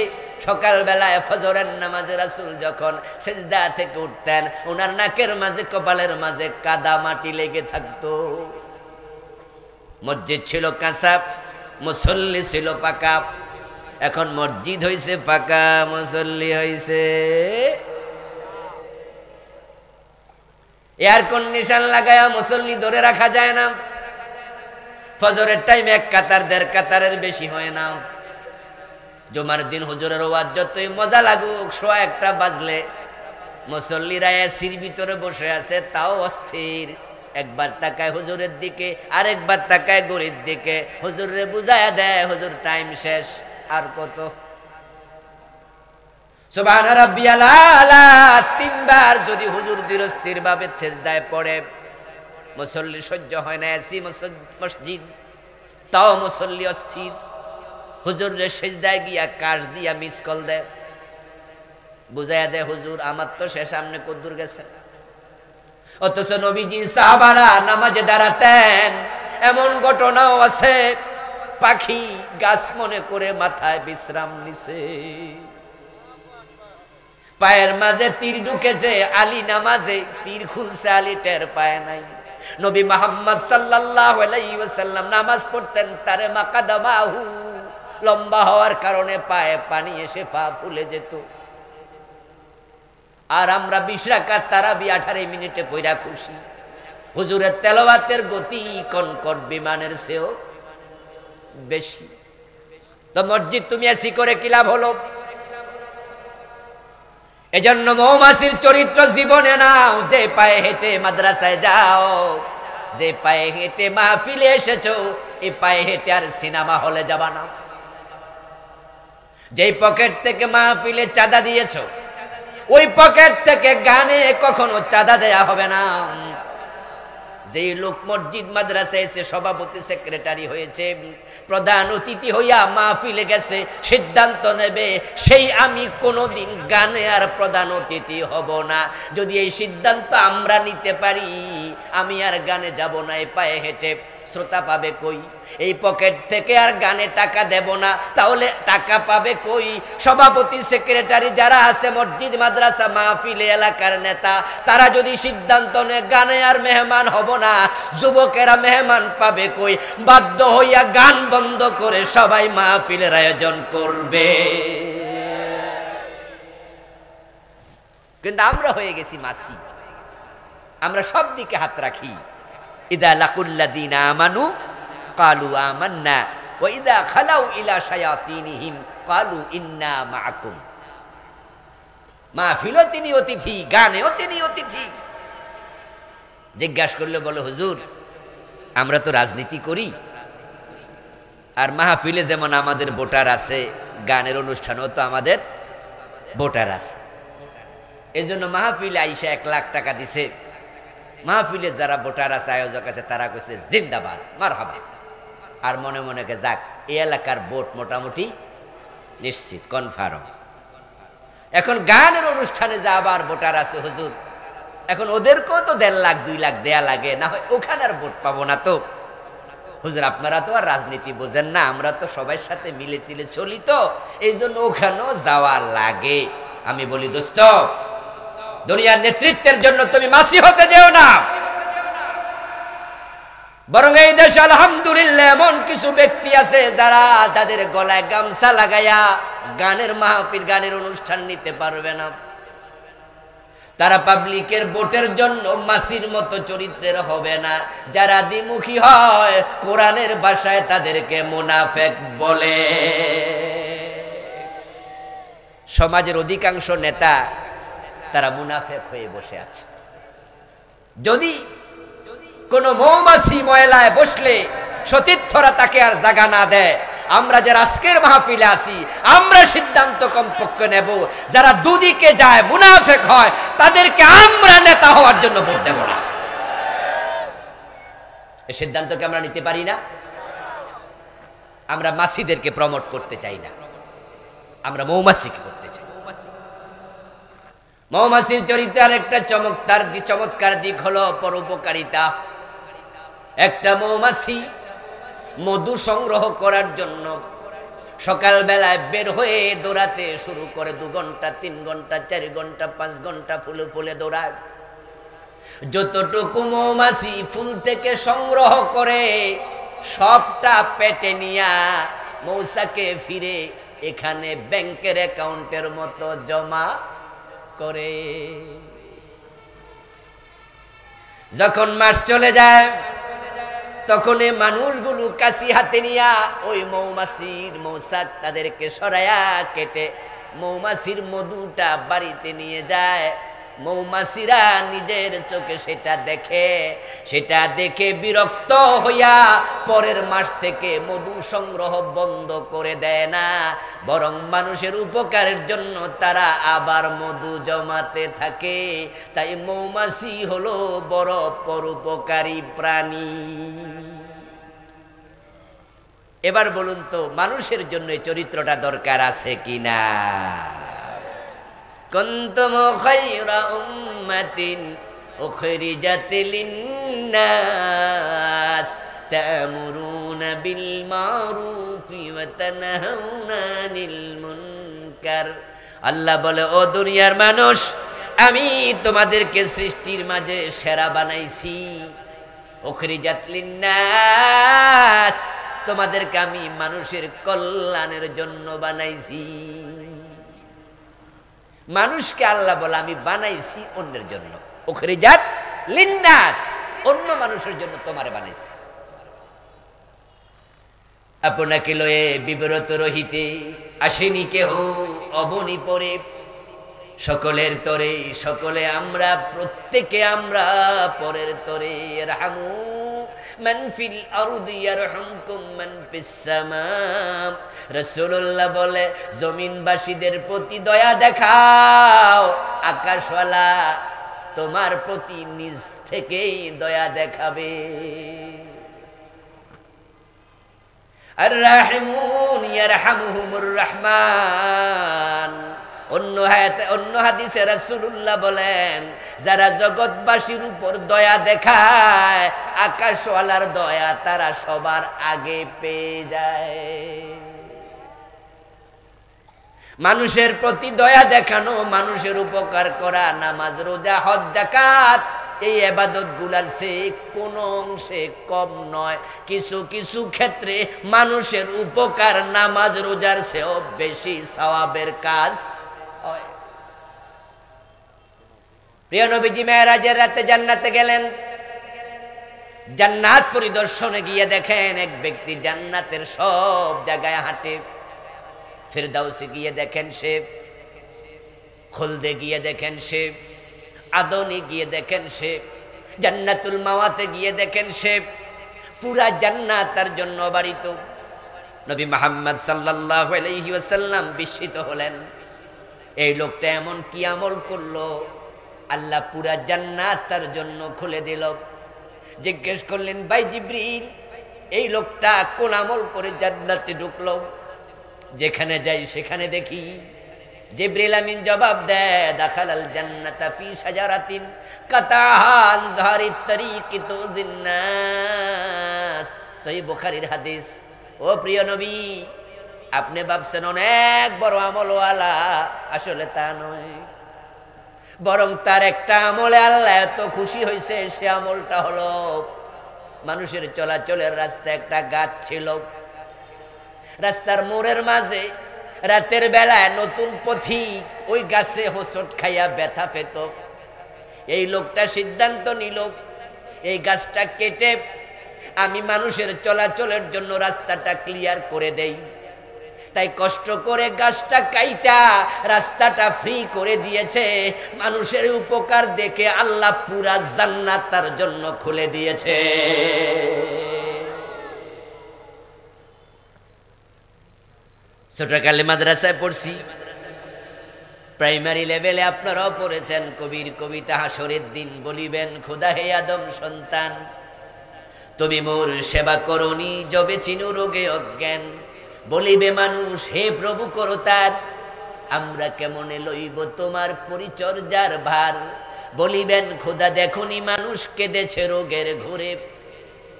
সকাল বেলায় ফজরের নামাজে রাসূল যখন সেজদা থেকে উঠতেন, ওনার নাকের মাঝে, কপালের মাঝে কাদা মাটি লেগে থাকতো। মসজিদ ছিল কাঁচা, মুসল্লি ছিল পাকা। এখন মসজিদ হইছে পাকা, মুসল্লি হইছে। এয়ার কন্ডিশন লাগায়া মুসল্লি ধরে রাখা যায় না। ফজরের টাইম 1 কাতার 1.5 কাতারের বেশি হয় না। জুমার দিন হুজুরের ওয়াজ যতই মজা লাগুক, 1:15 বাজলে মুসল্লিরা এসির ভিতরে বসে আছে, তাও অস্থির। একবার তাকায় হুজুরের দিকে, আরেকবার তাকায় ঘড়ির দিকে, হুজুরে বুঝায়া দেয়, হুজুর টাইম শেষ, আর কত। সুবহান রাব্বিয়াল আলা 3 বার যদি হুজুর ধীরস্থির ভাবে সেজদায় পড়ে, মুসল্লি সহ্য হয় না। এসি মসজিদ, তাও মুসল্লি অস্থির। হুজুরের সেজদায় গিয়া কাশ দিয়া মিস কল দেয়, বুঝাইয়া দেয়, হুজুর আমার তো শেষ, সামনে কদ্দুর গেছে। অথচ নবীজি সাহাবারা নামাজে দাঁড়াতেন, এমন ঘটনাও আছে, পাখি গাছ মনে করে মাথায় বিশ্রাম নিছে। পায়ের মাঝে তীর ঢুকেছে, আলী নামাজে তীর খুলছে, আলী টের পায় নাই। নবী মুহাম্মদ সাল্লাল্লাহু আলাইহি ওয়াসাল্লাম নামাজ পড়তেন, তারে মাকাদামাহু, লম্বা হওয়ার কারণে পায়ে পানি এসে পা ফুলে যেত। আর আমরা 20 রাকাত তারাবি 18 মিনিটে পড়া খুশি। হুজুরের তেলাওয়াতের গতি কনকট বিমানের চেয়েও বেশি। তো মসজিদ তুমি এসি করে কি লাভ হলো? এজন্য মৌমাছির চরিত্র জীবনে নাও। যে পায়ে হেঁটে মাদ্রাসায় যাও, যে পায়ে হেঁটে মাহফিলে এসেছো, এই পায়ে হেঁটে আর সিনেমা হলে যাবা না। যেই পকেট থেকে মাহফিলে চাঁদা দিয়েছো, ওই পকেট থেকে গানে কখনো চাঁদা দেয়া হবে না। যেই লোক মসজিদ মাদ্রাসায় এসে সভাপতি সেক্রেটারি হয়েছে, প্রধান অতিথি হইয়া মাহফিলে গেছে, সিদ্ধান্ত নেবে সেই আমি কোনোদিন গানে আর প্রধান অতিথি হব না। যদি এই সিদ্ধান্ত আমরা নিতে পারি, আমি আর গানে যাব না, এই পায়ে হেঁটে শ্রোতা পাবে কই? এই পকেট থেকে আর গানে টাকা দেব না, তাহলে টাকা পাবে কই? সভাপতি সেক্রেটারি যারা আছে মসজিদ মাদ্রাসা মাহফিলে, এলাকার নেতা, তারা যদি সিদ্ধান্ত নেয় গানে আর মেহমান হব না, যুবকেরা মেহমান পাবে কই? বাধ্য হইয়া গান বন্ধ করে সবাই মাহফিলের আয়োজন করবে। কিন্তু আমরা হয়ে গেছি মাসি, আমরা সব দিকে হাত রাখি। ইদা লাকুল্লাযীনা আমানু ক্বালু আমান্না ওয়া ইদা খালাউ ইলা শায়াতিনহিম ক্বালু ইন্না মাআকুম। মাহফিলও তিনি অতিথি, গানেও তিনি অতিথি। জিজ্ঞাসা করলে বলে, হুজুর আমরা তো রাজনীতি করি, আর মাহফিলে যেমন আমাদের ভোটার আছে, গানের অনুষ্ঠানেও তো আমাদের ভোটার আছে। এই জন্য মাহফিলে আইসা 1 লাখ টাকা দিছে। মাহফিলে যারা ভোটার আছে, আয়োজক আছে, তারা কইছে জিন্দাবাদ, মারহাবা। আর মনে মনে কে যাক, এই এলাকার ভোট মোটামুটি নিশ্চিত, কনফার্ম। এখন গানের অনুষ্ঠানে যা আবার ভোটার আছে, হুজুর এখন ওদেরকেও তো 1.5 লাখ 2 লাখ দেয়া লাগে, না হয় ওখানে আর ভোট পাবো না তো। হুজুর আপনারা তো আর রাজনীতি বোঝেন না, আমরা তো সবার সাথে মিলে টিলে চলি, তো এই জন্য ওখানেও যাওয়া লাগে। আমি বলি, দোস্ত দুনিয়ার নেতৃত্বের জন্য তুমি মাসি হতে যেও না, বরং এই দেশে আলহামদুলিল্লাহ এমন কিছু ব্যক্তি আছে যারা তাদের গলায় গামছা লাগাইয়া গানের মাহফিল, গানের অনুষ্ঠান নিতে পারবে না। তারা পাবলিকের ভোটের জন্য মাসির মতো চরিত্রের হবে না। যারা দ্বিমুখী হয়, কোরআনের ভাষায় তাদেরকে মুনাফেক বলে। সমাজের অধিকাংশ নেতা তারা মুনাফেক হয়ে বসে আছে। যদি কোনো মৌমাছি ময়লায় বসলে সতীর্থরা তাকে আর জায়গা না দেয়, আমরা যারা আজকের মাহফিলে আছি, আমরা সিদ্ধান্ত কমপক্ষে নেব, যারা দুদিকে যায়, মুনাফেক হয়, তাদেরকে আমরা নেতা হওয়ার জন্য ভোট দেব না। এই সিদ্ধান্তকে আমরা নিতে পারি না। আমরা মাছিদেরকে প্রমোট করতে চাই না, আমরা মৌমাছিকে করতে চাই। মৌমাছির চরিত্রের একটা চমৎকার দিক হলো পরোপকারিতা। একটা মৌমাছি মধু সংগ্রহ করার জন্য সকালবেলায় বের হয়ে দৌড়াতে শুরু করে। 2 ঘন্টা 3 ঘন্টা 4 ঘন্টা 5 ঘন্টা ফুলে ফুলে দৌড়ায়। যতটুকু মৌমাছি ফুল থেকে সংগ্রহ করে সবটা পেটে নিয়া মৌচাকে ফিরে এখানে ব্যাংকের অ্যাকাউন্টের মতো জমা করে। যখন মাস চলে যায়, তখন এই মানুষগুলো কাশি হাতে নিয়া ওই মৌচাক তাদেরকে সরাইয়া কেটে মৌমাছির মধুটা বাড়িতে নিয়ে যায়। মৌমাছিরা নিজের চোখে সেটা দেখে বিরক্ত হইয়া পরের মাস থেকে মধু সংগ্রহ বন্ধ করে দেয় না, বরং মানুষের উপকারের জন্য তারা আবার মধু জমাতে থাকে। তাই মৌমাছি হলো বড় পরোপকারী প্রাণী। এবার বলুন তো, মানুষের জন্য এই চরিত্রটা দরকার আছে কিনা? কুনতুম খায়রা উম্মাতিন উখরিজাত লিন-নাস তা'মুরুনা বিল মা'রুফি ওয়া তানহাউনা আনিল মুনকার। আল্লাহ বলে, ও দুনিয়ার মানুষ, আমি তোমাদেরকে সৃষ্টির মাঝে সেরা বানাইছি। উখরিজাত লিন-নাস, তোমাদেরকে আমি মানুষের কল্যাণের জন্য বানাইছি। মানুষকে আল্লাহ বলে আমি বানাইছি অন্যের জন্য। উখরিজাত লিন-নাস, অন্য মানুষের জন্য তোমারে বানাইছি। আপনাকে লয়ে বিব্রত রহিতে আসেনি কেহ অবনি পরে। সকলের তরে সকলে আমরা, প্রত্যেকে আমরা পরের তরে। রাহমু মান ফিল আরদি ইয়ারহামকুম মান ফিস সামা। রাসূলুল্লাহ বলে জমিনবাসীদের প্রতি দয়া দেখাও, আকাশওয়ালা তোমার প্রতি নিজ থেকেই দয়া দেখাবে। আর রাহিমুন ইয়ারহামুহুমুর রহমান। অন্য হাদিসে রাসূলুল্লাহ বলেন যারা জগৎবাসীর উপর দয়া দেখায় আকাশওয়ালার দয়া তারা সবার আগে পেয়ে যায়। মানুষের প্রতি দয়া দেখানো, মানুষের উপকার করা, নামাজ রোজা হজ যাকাত এই ইবাদতগুলোর চেয়ে কোনো অংশে কম নয়। কিছু কিছু ক্ষেত্রে মানুষের উপকার নামাজ রোজার চেয়েও বেশি সওয়াবের কাজ হয়। প্রিয় নবীজি মেরাজের রাতে জান্নাতে গেলেন। জান্নাত পরিদর্শনে গিয়ে দেখেন এক ব্যক্তি জান্নাতের সব জায়গায় হাঁটে। ফিরদাউসে গিয়ে দেখেন সে, খুলদে গিয়ে দেখেন সে, আদনে গিয়ে দেখেন সে, জান্নাতুল মাওয়াতে গিয়ে দেখেন সে, পুরা জান্নাত তার জন্য বাড়িত। নবী মুহাম্মদ সাল্লাল্লাহু আলাইহি ওয়াসাল্লাম বিস্মিত হলেন, এই লোকটা এমন কি আমল করলো আল্লাহ পুরা জান্নাত তার জন্য খুলে দিল। জিজ্ঞেস করলেন, ভাই জিবরিল, এই লোকটা কোন আমল করে জান্নাতে ঢুকলো? যেখানে যাই সেখানে দেখি। জিবরিল আমিন জবাব দেয়, দাখালাল জান্নাতা ফি শাজারাতিন কাতাহান যাহারিত তারিকি তুজিন্নাস। সহিহ বুখারীর হাদিস। ও প্রিয় নবী, আপনি ভাবছেন অনেক বড় আমলওয়ালা, আসলে তা নয়। বরং তার একটা আমলে আল্লাহ এত খুশি হয়েছে, সে আমলটা হলো মানুষের চলাচলের রাস্তায় একটা গাছ ছিল। রাস্তার মোড়ের মাঝে রাতের বেলায় নতুন পথিক ওই গাছে হোঁচট খাইয়া ব্যথা পেত। এই লোকটা সিদ্ধান্ত নিল, এই গাছটা কেটে আমি মানুষের চলাচলের জন্য রাস্তাটা ক্লিয়ার করে দেই। তাই কষ্ট করে গাছটা কাইটা রাস্তাটা ফ্রি করে দিয়েছে। মানুষের উপকার দেখে আল্লাহ পুরা জান্নাত তার জন্য খুলে দিয়েছে। ছোটকালে মাদ্রাসায় পড়ছি, প্রাইমারি লেভেলে আপনারাও পড়েছেন। কবির কবিতা, হাসরের দিন বলিবেন খোদা হে আদম সন্তান, তুমি মোর সেবা করনি যবে চিনু রোগে অজ্ঞান। বলিবে মানুষ হে প্রভু করো তার, আমরা কেমনে লইব তোমার পরিচর্যার ভার। বলিবেন খোদা দেখনি মানুষ কেঁদেছে রোগের ঘোরে,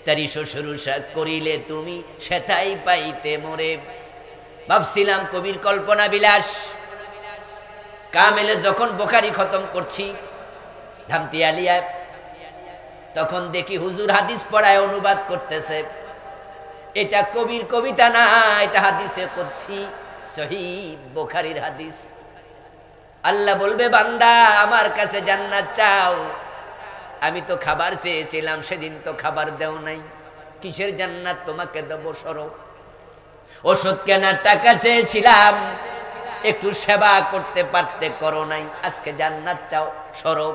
তারি শুশ্রূষা করিলে তুমি সেটাই পাইতে মোরে। ভাবছিলাম কবির কল্পনা বিলাস। কামেলে যখন বুখারী খতম করছি ধামতি আলিয়া, তখন দেখি হুজুর হাদিস পড়ায় অনুবাদ করতেছে। এটা কবির কবিতা না, এটা হাদিসে কুদসি, সহিহ বুখারীর হাদিস। আল্লাহ বলবে, বান্দা আমার কাছে জান্নাত চাও, আমি তো খাবার চেয়েছিলাম, সেদিন তো খাবার দেও নাই, কিসের জান্নাত তোমাকে দেব? সরো। ওষুধ কেনার টাকা চেয়েছিলাম, একটু সেবা করতে পারতে করো নাই, আজকে জান্নাত চাও, সরো।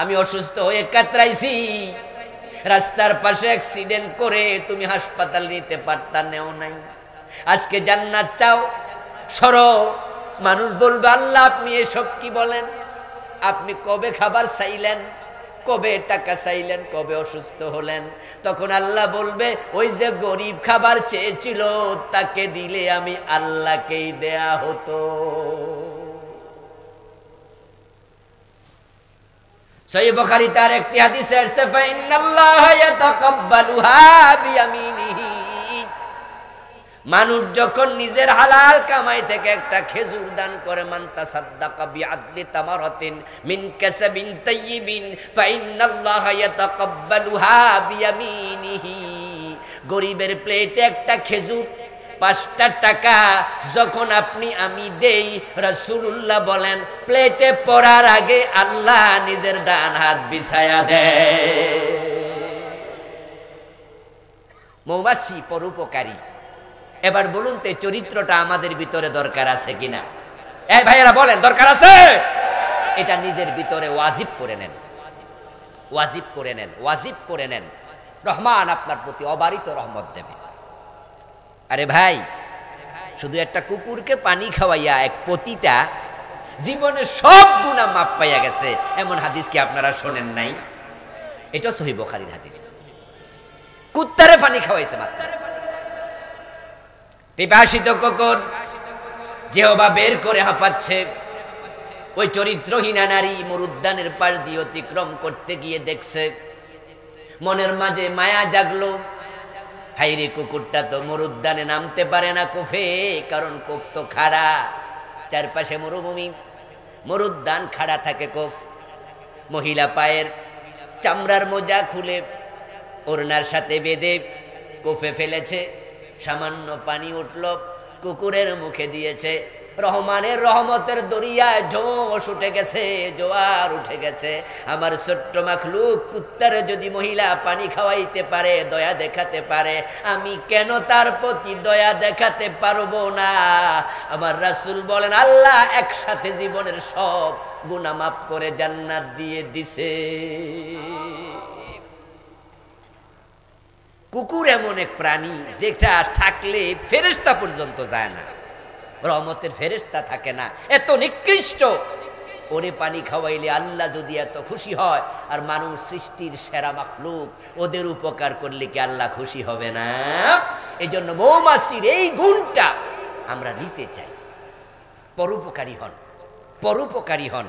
আমি অসুস্থ হয়ে কাতরাইছি, রাস্তার পাশে অ্যাক্সিডেন্ট করে তুমি হাসপাতাল নিতে পারতা, নেও নাই, আজকে জান্নাত চাও, সরো। মানুষ বলবে, আল্লাহ আপনি এসব কি বলেন? আপনি কবে খাবার চাইলেন, কবে টাকা চাইলেন, কবে অসুস্থ হলেন? তখন আল্লাহ বলবে, ওই যে গরিব খাবার চেয়েছিল তাকে দিলে আমি আল্লাহকেই দেয়া হতো। সহিহ বুখারী তার একটি হাদিসে আছে, ফাইনাল্লাহা ইয়াতাকাব্বালুহা বিয়ামিনিহি। মানুষ যখন নিজের হালাল কামাই থেকে একটা খেজুর দান করে, মান তাসাদ্দাকা বিআদলি তামারাতিন মিন কাসাবিন তাইয়িবিন ফাইনাল্লাহা ইয়াতাকাব্বালুহা বিয়ামিনিহি। গরিবের প্লেটে একটা খেজুর 5টা টাকা যখন আপনি আমি দেই, রাসূলুল্লাহ বলেন প্লেটে পড়ার আগে আল্লাহ নিজের ডান হাত বিছায়া দেয়। মৌমাছি পরোপকারী। এবার বলুন তো, চরিত্রটা আমাদের ভিতরে দরকার আছে কিনা? এই ভাইয়েরা বলেন, দরকার আছে? এটা নিজের ভিতরে ওয়াজিব করে নেন, ওয়াজিব করে নেন, ওয়াজিব করে নেন। রহমান আপনার প্রতি অবারিত রহমত দেবে। আরে ভাই, শুধু একটা কুকুরকে পানি খাওয়াইয়া এক পতিতা জীবনের সব গুনাহ মাপ পাইয়া গেছে, এমন হাদিস কি আপনারা শোনেন নাই? এটা সহিহ বুখারীর হাদিস। কুত্তারে পানি খাওয়াইছে মাত্র। পিপাসিত কুকুর জিহ্বা বের করে হাঁপাচ্ছে, ওই চরিত্রহীনা নারী মরুদ্যানের পাশ দিয়ে অতিক্রম করতে গিয়ে দেখছে, মনের মাঝে মায়া জাগলো, হাইরে কুকুরটা তো মরুদ্যানে নামতে পারে না কোফে, কারণ কোফ তো খাড়া, চারপাশে মরুভূমি, মরুদ্যান খাড়া থাকে কোফ। মহিলা পায়ের চামড়ার মোজা খুলে ওড়নার সাথে বেঁধে কোফে ফেলেছে, সামান্য পানি উঠল, কুকুরের মুখে দিয়েছে। রহমানের রহমতের দরিয়ায় জোশ উঠে গেছে, জোয়ার উঠে গেছে। আমার ছোট্ট মাখলুক কুত্তারে যদি মহিলা পানি খাওয়াইতে পারে, দয়া দেখাতে পারে, আমি কেন তার প্রতি দয়া দেখাতে পারবো না? আমার রাসূল বলেন, আল্লাহ একসাথে জীবনের সব গুনাহ মাফ করে জান্নাত দিয়ে দিছে। কুকুর এমন এক প্রাণী যেটা থাকলে ফেরেশতা পর্যন্ত যায় না, রহমতের ফেরেশতা থাকে না, এত নিকৃষ্ট। ওরে পানি খাওয়াইলে আল্লাহ যদি এত খুশি হয়, আর মানুষ সৃষ্টির সেরা মাখলুক, ওদের উপকার করলে কি আল্লাহ খুশি হবে না? এই জন্য মৌমাছির এই গুণটা আমরা নিতে চাই। পরোপকারী হন, পরোপকারী হন,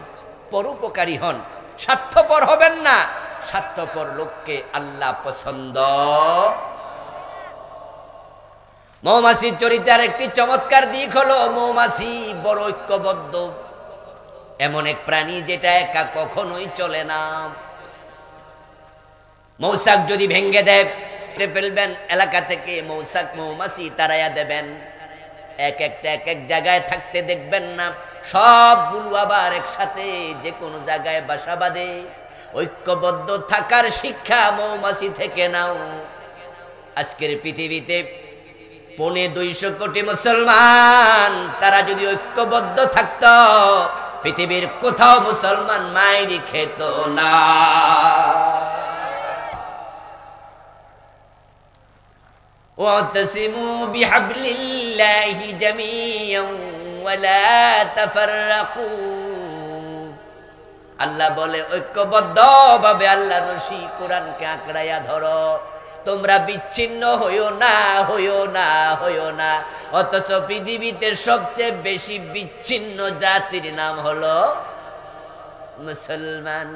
পরোপকারী হন, স্বার্থপর হবেন না। স্বার্থপর লোককে আল্লাহ পছন্দ। মৌমাছির চরিত্রের একটি চমৎকার দিক হলো, মৌমাছি বড় ঐক্যবদ্ধ, এমন এক প্রাণী যেটা একা কখনোই চলে না। মৌচাক যদি ভেঙ্গে দেয় ফেলবেন, এলাকা থেকে মৌচাক মৌমাছি তাড়াইয়া দেবেন, এক একটা এক এক জায়গায় থাকতে দেখবেন না, সবগুলো আবার একসাথে যে কোনো জায়গায় বাসা বাঁধে। ঐক্যবদ্ধ থাকার শিক্ষা মৌমাছি থেকে নাও। আজকের পৃথিবীতে 250 কোটি মুসলমান, তারা যদি ঐক্যবদ্ধ থাকত, পৃথিবীর কোথাও মুসলমান মাইরি খেত না। ওয়াতাসিমু বিহাবলিল্লাহি জামিয়ান ওয়ালা তাফাররাকু। আল্লাহ বলে ঐক্যবদ্ধ ভাবে আল্লাহর রশি কোরআনকে আঁকড়াইয়া ধরো, তোমরা বিচ্ছিন্ন হইও না, হইও না, হইও না। অথচ পৃথিবীতে সবচেয়ে বেশি বিচ্ছিন্ন জাতির নাম হলো মুসলমান।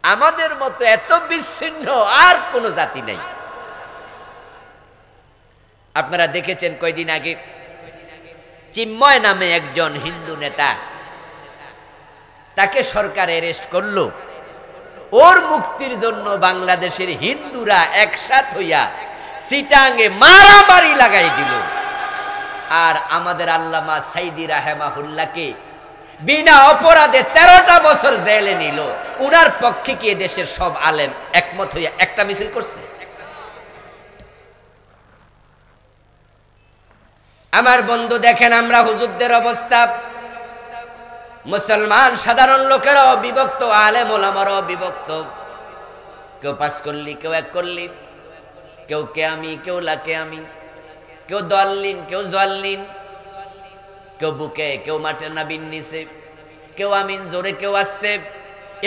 আমাদের মতো এত বিচ্ছিন্ন আর কোন জাতি নেই। আপনারা দেখেছেন কয়দিন আগে চিন্ময় নামে একজন হিন্দু নেতা, তাকে সরকার অ্যারেস্ট করলো। ওর মুক্তির জন্য বাংলাদেশের হিন্দুরা একসাথ হইয়া সিটাঙ্গে মারামারি লাগাই দিল। আর আমাদের আল্লামা সাইদি রাহেমাহুল্লাহকে বিনা অপরাধে 13টা বছর জেলে নিল। উনার পক্ষে কি দেশের সব আলেম একমত হইয়া একটা মিছিল করছে? আমার বন্ধু দেখেন আমরা হুজুরদের অবস্থা, মুসলমান সাধারণ লোকেরাও বিভক্ত, আলেম ওলামারাও বিভক্ত। কেউ পাস করলি, কেউ এক করলি, কেউ কে আমি, কেউ লাকে আমি, কেউ দলিন, কেউ জল্লিন, কেউ বুকে, কেউ মাঠে নাবিন নিচে, কেউ আমিন জোরে, কেউ আসতে।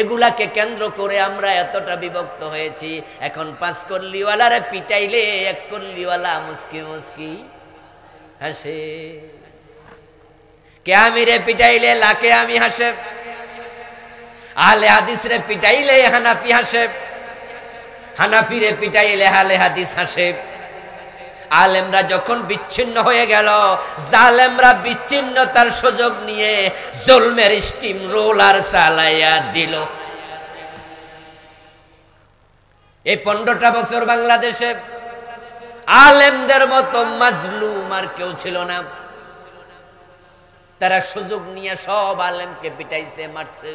এগুলাকে কেন্দ্র করে আমরা এতটা বিভক্ত হয়েছি। এখন পাস করলিওয়ালারে পিটাইলে এক করলিওয়ালা মুস্কি মুস্কি হাসে, কে আমি রে পিটাইলে লাকে আমি হাসে, আহলে হাদিস রে পিটাইলে হানাফি হাসে, হানাফি রে পিটাইলে আহলে হাদিস হাসে। আলেমরা যখন বিচ্ছিন্ন হয়ে গেল, জালেমরা বিচ্ছিন্নতার সুযোগ নিয়ে জুলমের স্টিম রোলার চালাইয়া দিল। এই 15টা বছর বাংলাদেশে আলেমদের মতো মাজলুম আর কেউ ছিল না। তারা সুযোগ নিয়ে সব আলেমকে পিটাইছে, মারছে।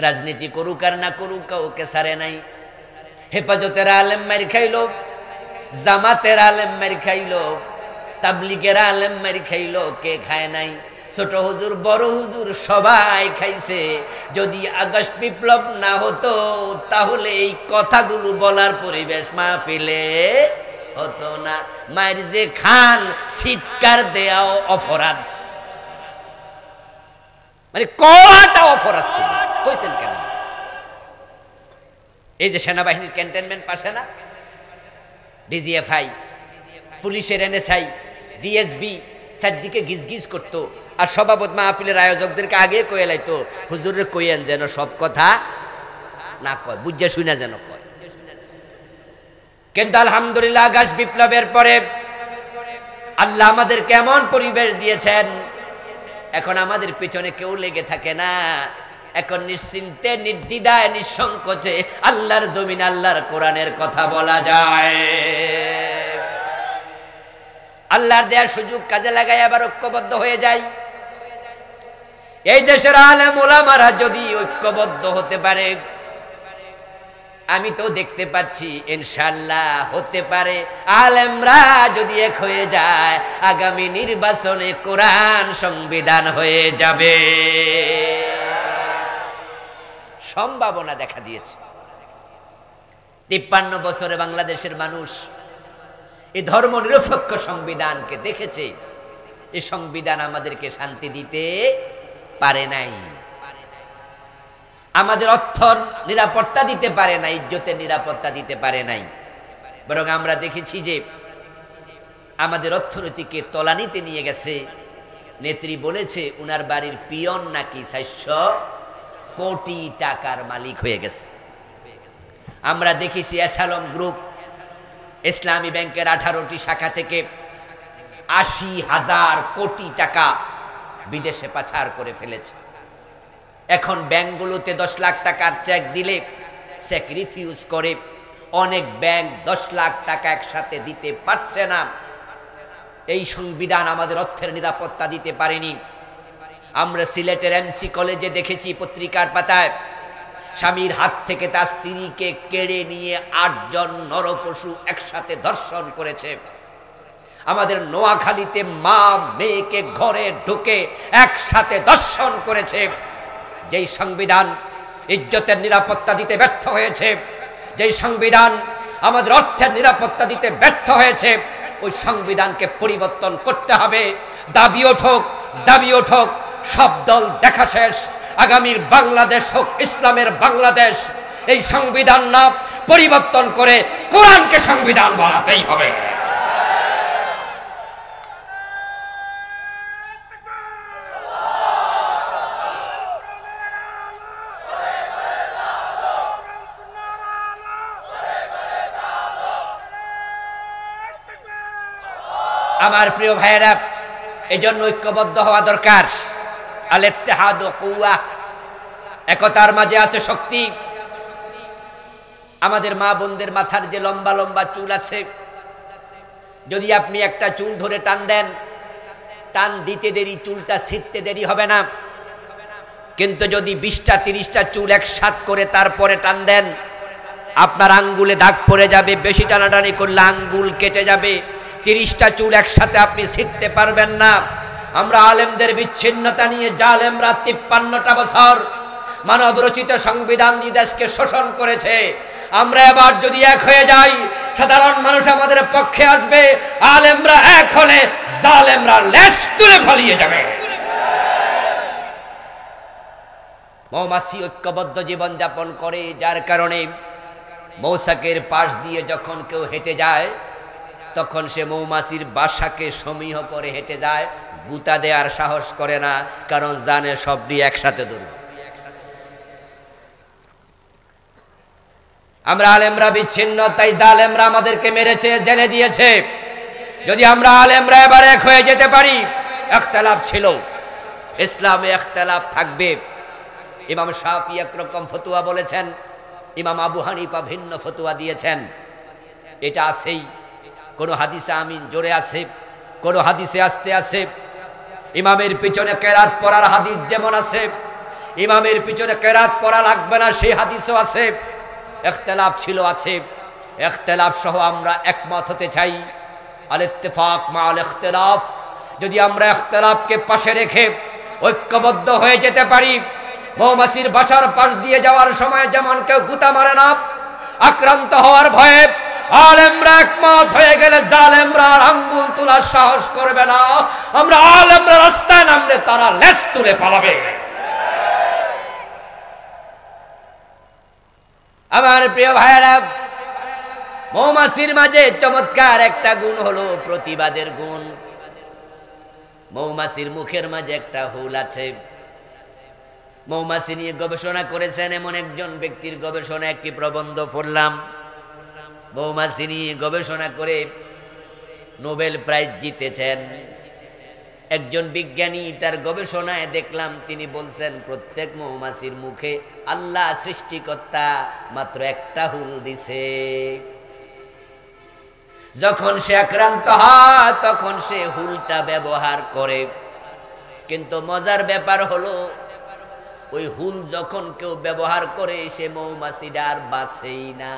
রাজনীতি করুক আর না করুক, কাউকে ছাড়ে নাই। হেফাজতের আলেম মার খাইলো, জামাতের আলেম মার খাইলো, তাবলিগের আলেম মার খাইলো, কে খায় নাই? ছোট হুজুর বড় হুজুর সবাই খাইছে। যদি আগস্ট বিপ্লব না হতো তাহলে এই কথাগুলো বলার পরিবেশ মাহফিলে হতো না। মায়ের যে খান চিৎকার দেয়াও অপরাধ, মানে কটা অপরাধ ছিল কইছেন কেন? এই যে সেনাবাহিনীর ক্যান্টনমেন্ট পাশে না, ডিজিএফআই, পুলিশের এনএসআই, ডিএসবি চারদিকে গিজগিজ করতো, আর সভাপত মাহফিলের আয়োজকদেরকে আগে কয়ে লাইতো হুজুরের কইয়েন যেন সব কথা না কয়, বুঝে শুনে যেন কয়। কিন্তু আলহামদুলিল্লাহ আগস্ট বিপ্লবের পরে আল্লাহ আমাদের কেমন পরিবেশ দিয়েছেন, এখন আমাদের পিছনে কেউ লেগে থাকে না। এখন নিশ্চিন্তে নির্দ্বিধায় নিঃসংকোচে আল্লাহর জমিন আল্লাহর কোরআনের কথা বলা যায়। আল্লাহর দেওয়ার সুযোগ কাজে লাগাই আবার ঐক্যবদ্ধ হয়ে যায়। এই দেশের আলেম ওলামারা যদি ঐক্যবদ্ধ হতে পারে, আমি তো দেখতে পাচ্ছি ইনশাআল্লাহ হতে পারে, আলেমরা যদি এক হয়ে যায় আগামী নির্বাচনে কোরআন সংবিধান হয়ে যাবে, সম্ভাবনা দেখা দিয়েছে। 53 বছরে বাংলাদেশের মানুষ এই ধর্ম নিরপেক্ষ সংবিধানকে দেখেছে। এই সংবিধান আমাদেরকে শান্তি দিতে পারে নাই, আমাদের অর্থর নিরাপত্তা দিতে পারে নাই, ইজ্জতের নিরাপত্তা দিতে পারে নাই, বরং আমরা দেখেছি যে আমাদের অর্থনীতিকে তলানিতে নিয়ে গেছে। নেত্রী বলেছে উনার বাড়ির পিয়ন নাকি 400 কোটি টাকার মালিক হয়ে গেছে। আমরা দেখেছি অ্যাসালম গ্রুপ ইসলামী ব্যাংকের 18টি শাখা থেকে 80,000 কোটি টাকা বিদেশে পাচার করে ফেলেছে। এখন ব্যাংকগুলোতে 10 লাখ টাকার চেক দিলে চেক রিফিউজ করে। অনেক ব্যাংক 10 লাখ টাকা একসাথে দিতে পারছে না। এই সংবিধান আমাদের অর্থের নিরাপত্তা দিতে পারেনি। আমরা সিলেটের এমসি কলেজে দেখেছি পত্রিকার পাতায় স্বামীর হাত থেকে তার স্ত্রীকে কেড়ে নিয়ে 8 জন নরপশু একসাথে ধর্ষণ করেছে। আমাদের নোয়াখালীতে মা মেয়েকে ঘরে ঢুকে একসাথে ধর্ষণ করেছে। যেই সংবিধান ইজ্জতের নিরাপত্তা দিতে ব্যর্থ হয়েছে, যেই সংবিধান আমাদের অর্থের নিরাপত্তা দিতে ব্যর্থ হয়েছে, ওই সংবিধানকে পরিবর্তন করতে হবে। দাবি ওঠক, দাবি ওঠক, সব দল দেখা শেষ। আগামীর বাংলাদেশ হোক ইসলামের বাংলাদেশ। এই সংবিধান না পরিবর্তন করে কোরআনকে সংবিধান বানাতেই হবে। আমার প্রিয় ভাইয়েরা, এজন্য ঐক্যবদ্ধ হওয়া দরকার। আল ইত্তেহাদ কুওয়া, একতার মাঝে আছে শক্তি। আমাদের মা বোনদের মাথার যে লম্বা লম্বা চুল আছে, যদি আপনি একটা চুল ধরে টান দেন, টান দিতে দেরি, চুলটা ছিঁড়তে দেরি হবে না। কিন্তু যদি 20টা 30টা চুল একসাথ করে তারপরে টান দেন, আপনার আঙ্গুলে দাগ পড়ে যাবে। বেশি টানাটানি করলে আঙ্গুল কেটে যাবে। 30টা চুল একসাথে আপনি ছিঁড়তে পারবেন না। আমরা আলেমদের বিচ্ছিন্নতা নিয়ে জালেমরা 53টা বছর মানব রচিত সংবিধান দিয়ে দেশকে শোষণ করেছে। আমরা এবার যদি এক হয়ে যাই, সাধারণ মানুষ আমাদের পক্ষে আসবে। আলেমরা এক হলে জালেমরা লেজ তুলে পালিয়ে যাবে। মৌমাছি ঐক্যবদ্ধ জীবন যাপন করে, যার কারণে মৌচাকের পাশ দিয়ে যখন কেউ হেঁটে যায় তখন সে মৌমাছির বাসাকে সমীহ করে হেঁটে যায়, গুতা দেওয়ার সাহস করে না, কারণ জানে সবটি একসাথে ধরবে। আমরা আলেমরা বিচ্ছিন্ন, তাই জালেমরা আমাদেরকে মেরেছে, জেলে দিয়েছে। যদি আমরা আলেমরা এবার এক হয়ে যেতে পারি, ইখতিলাফ ছিল, ইসলামে ইখতিলাফ থাকবে। ইমাম শাফি একরকম ফতোয়া বলেছেন, ইমাম আবু হানিফা ভিন্ন ফতোয়া দিয়েছেন। এটা আছেই, কোন হাদিসে আমিন জোরে আছে, কোন হাদিসে আস্তে আছে। ইমামের পিছনে কেরাত পড়ার হাদিস যেমন আছে, ইমামের পিছনে কেরাত পড়া লাগবে না সেই হাদিসও আছে। ইখতিলাফ ছিল, আছে। ইখতিলাফ সহ আমরা একমত হতে চাই। আল ইত্তেফাক মা আল ইখতিলাফ, যদি আমরা ইখতিলাফকে পাশে রেখে ঐক্যবদ্ধ হয়ে যেতে পারি, মৌমাছির বাসার পাশ দিয়ে যাওয়ার সময় যেমন কেউ গুতা মারে না, আক্রান্ত হওয়ার ভয়ে আলেমরা একমত হয়ে গেলে জালেমরা আঙ্গুল তোলার সাহস করবে না। আমরা আলেমরা রাস্তায় নামলে তারা লেজ তুলে পালাবে। আমার প্রিয় ভাইয়েরা, মৌমাছির মাঝে চমৎকার একটা গুণ হলো প্রতিবাদের গুণ। মৌমাছির মুখের মাঝে একটা হুল আছে। মৌমাছি নিয়ে গবেষণা করেছেন এমন একজন ব্যক্তির গবেষণা একটি প্রবন্ধ পড়লাম। মৌমাছি নিয়ে গবেষণা করে নোবেল প্রাইজ জিতেছেন একজন বিজ্ঞানী। তার গবেষণায় দেখলাম তিনি বলছেন প্রত্যেক মৌমাছির মুখে আল্লাহ সৃষ্টিকর্তা মাত্র একটা হুল দিছে। যখন সে আক্রান্ত হয় তখন সে হুলটা ব্যবহার করে। কিন্তু মজার ব্যাপার হলো ওই হুল যখন কেউ ব্যবহার করে সে মৌমাছিটা আর বাঁচেই না।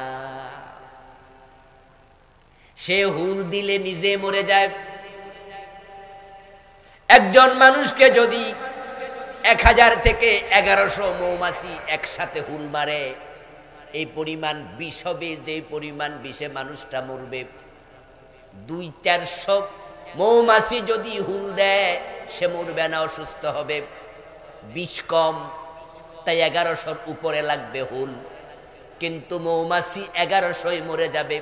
সে হুল দিলে নিজে মরে যায়। একজন মানুষকে যদি 1000 থেকে 1100 মৌমাছি একসাথে হুল মারে, এই পরিমাণ বিষ হবে, যে পরিমাণ বিষে মানুষটা মরবে। 200-400 মৌমাছি যদি হুল দেয় সে মরবে না, অসুস্থ হবে। বিষ কম, তাই 1100-র উপরে লাগবে হুল। কিন্তু মৌমাছি 1100-ই মরে যাবে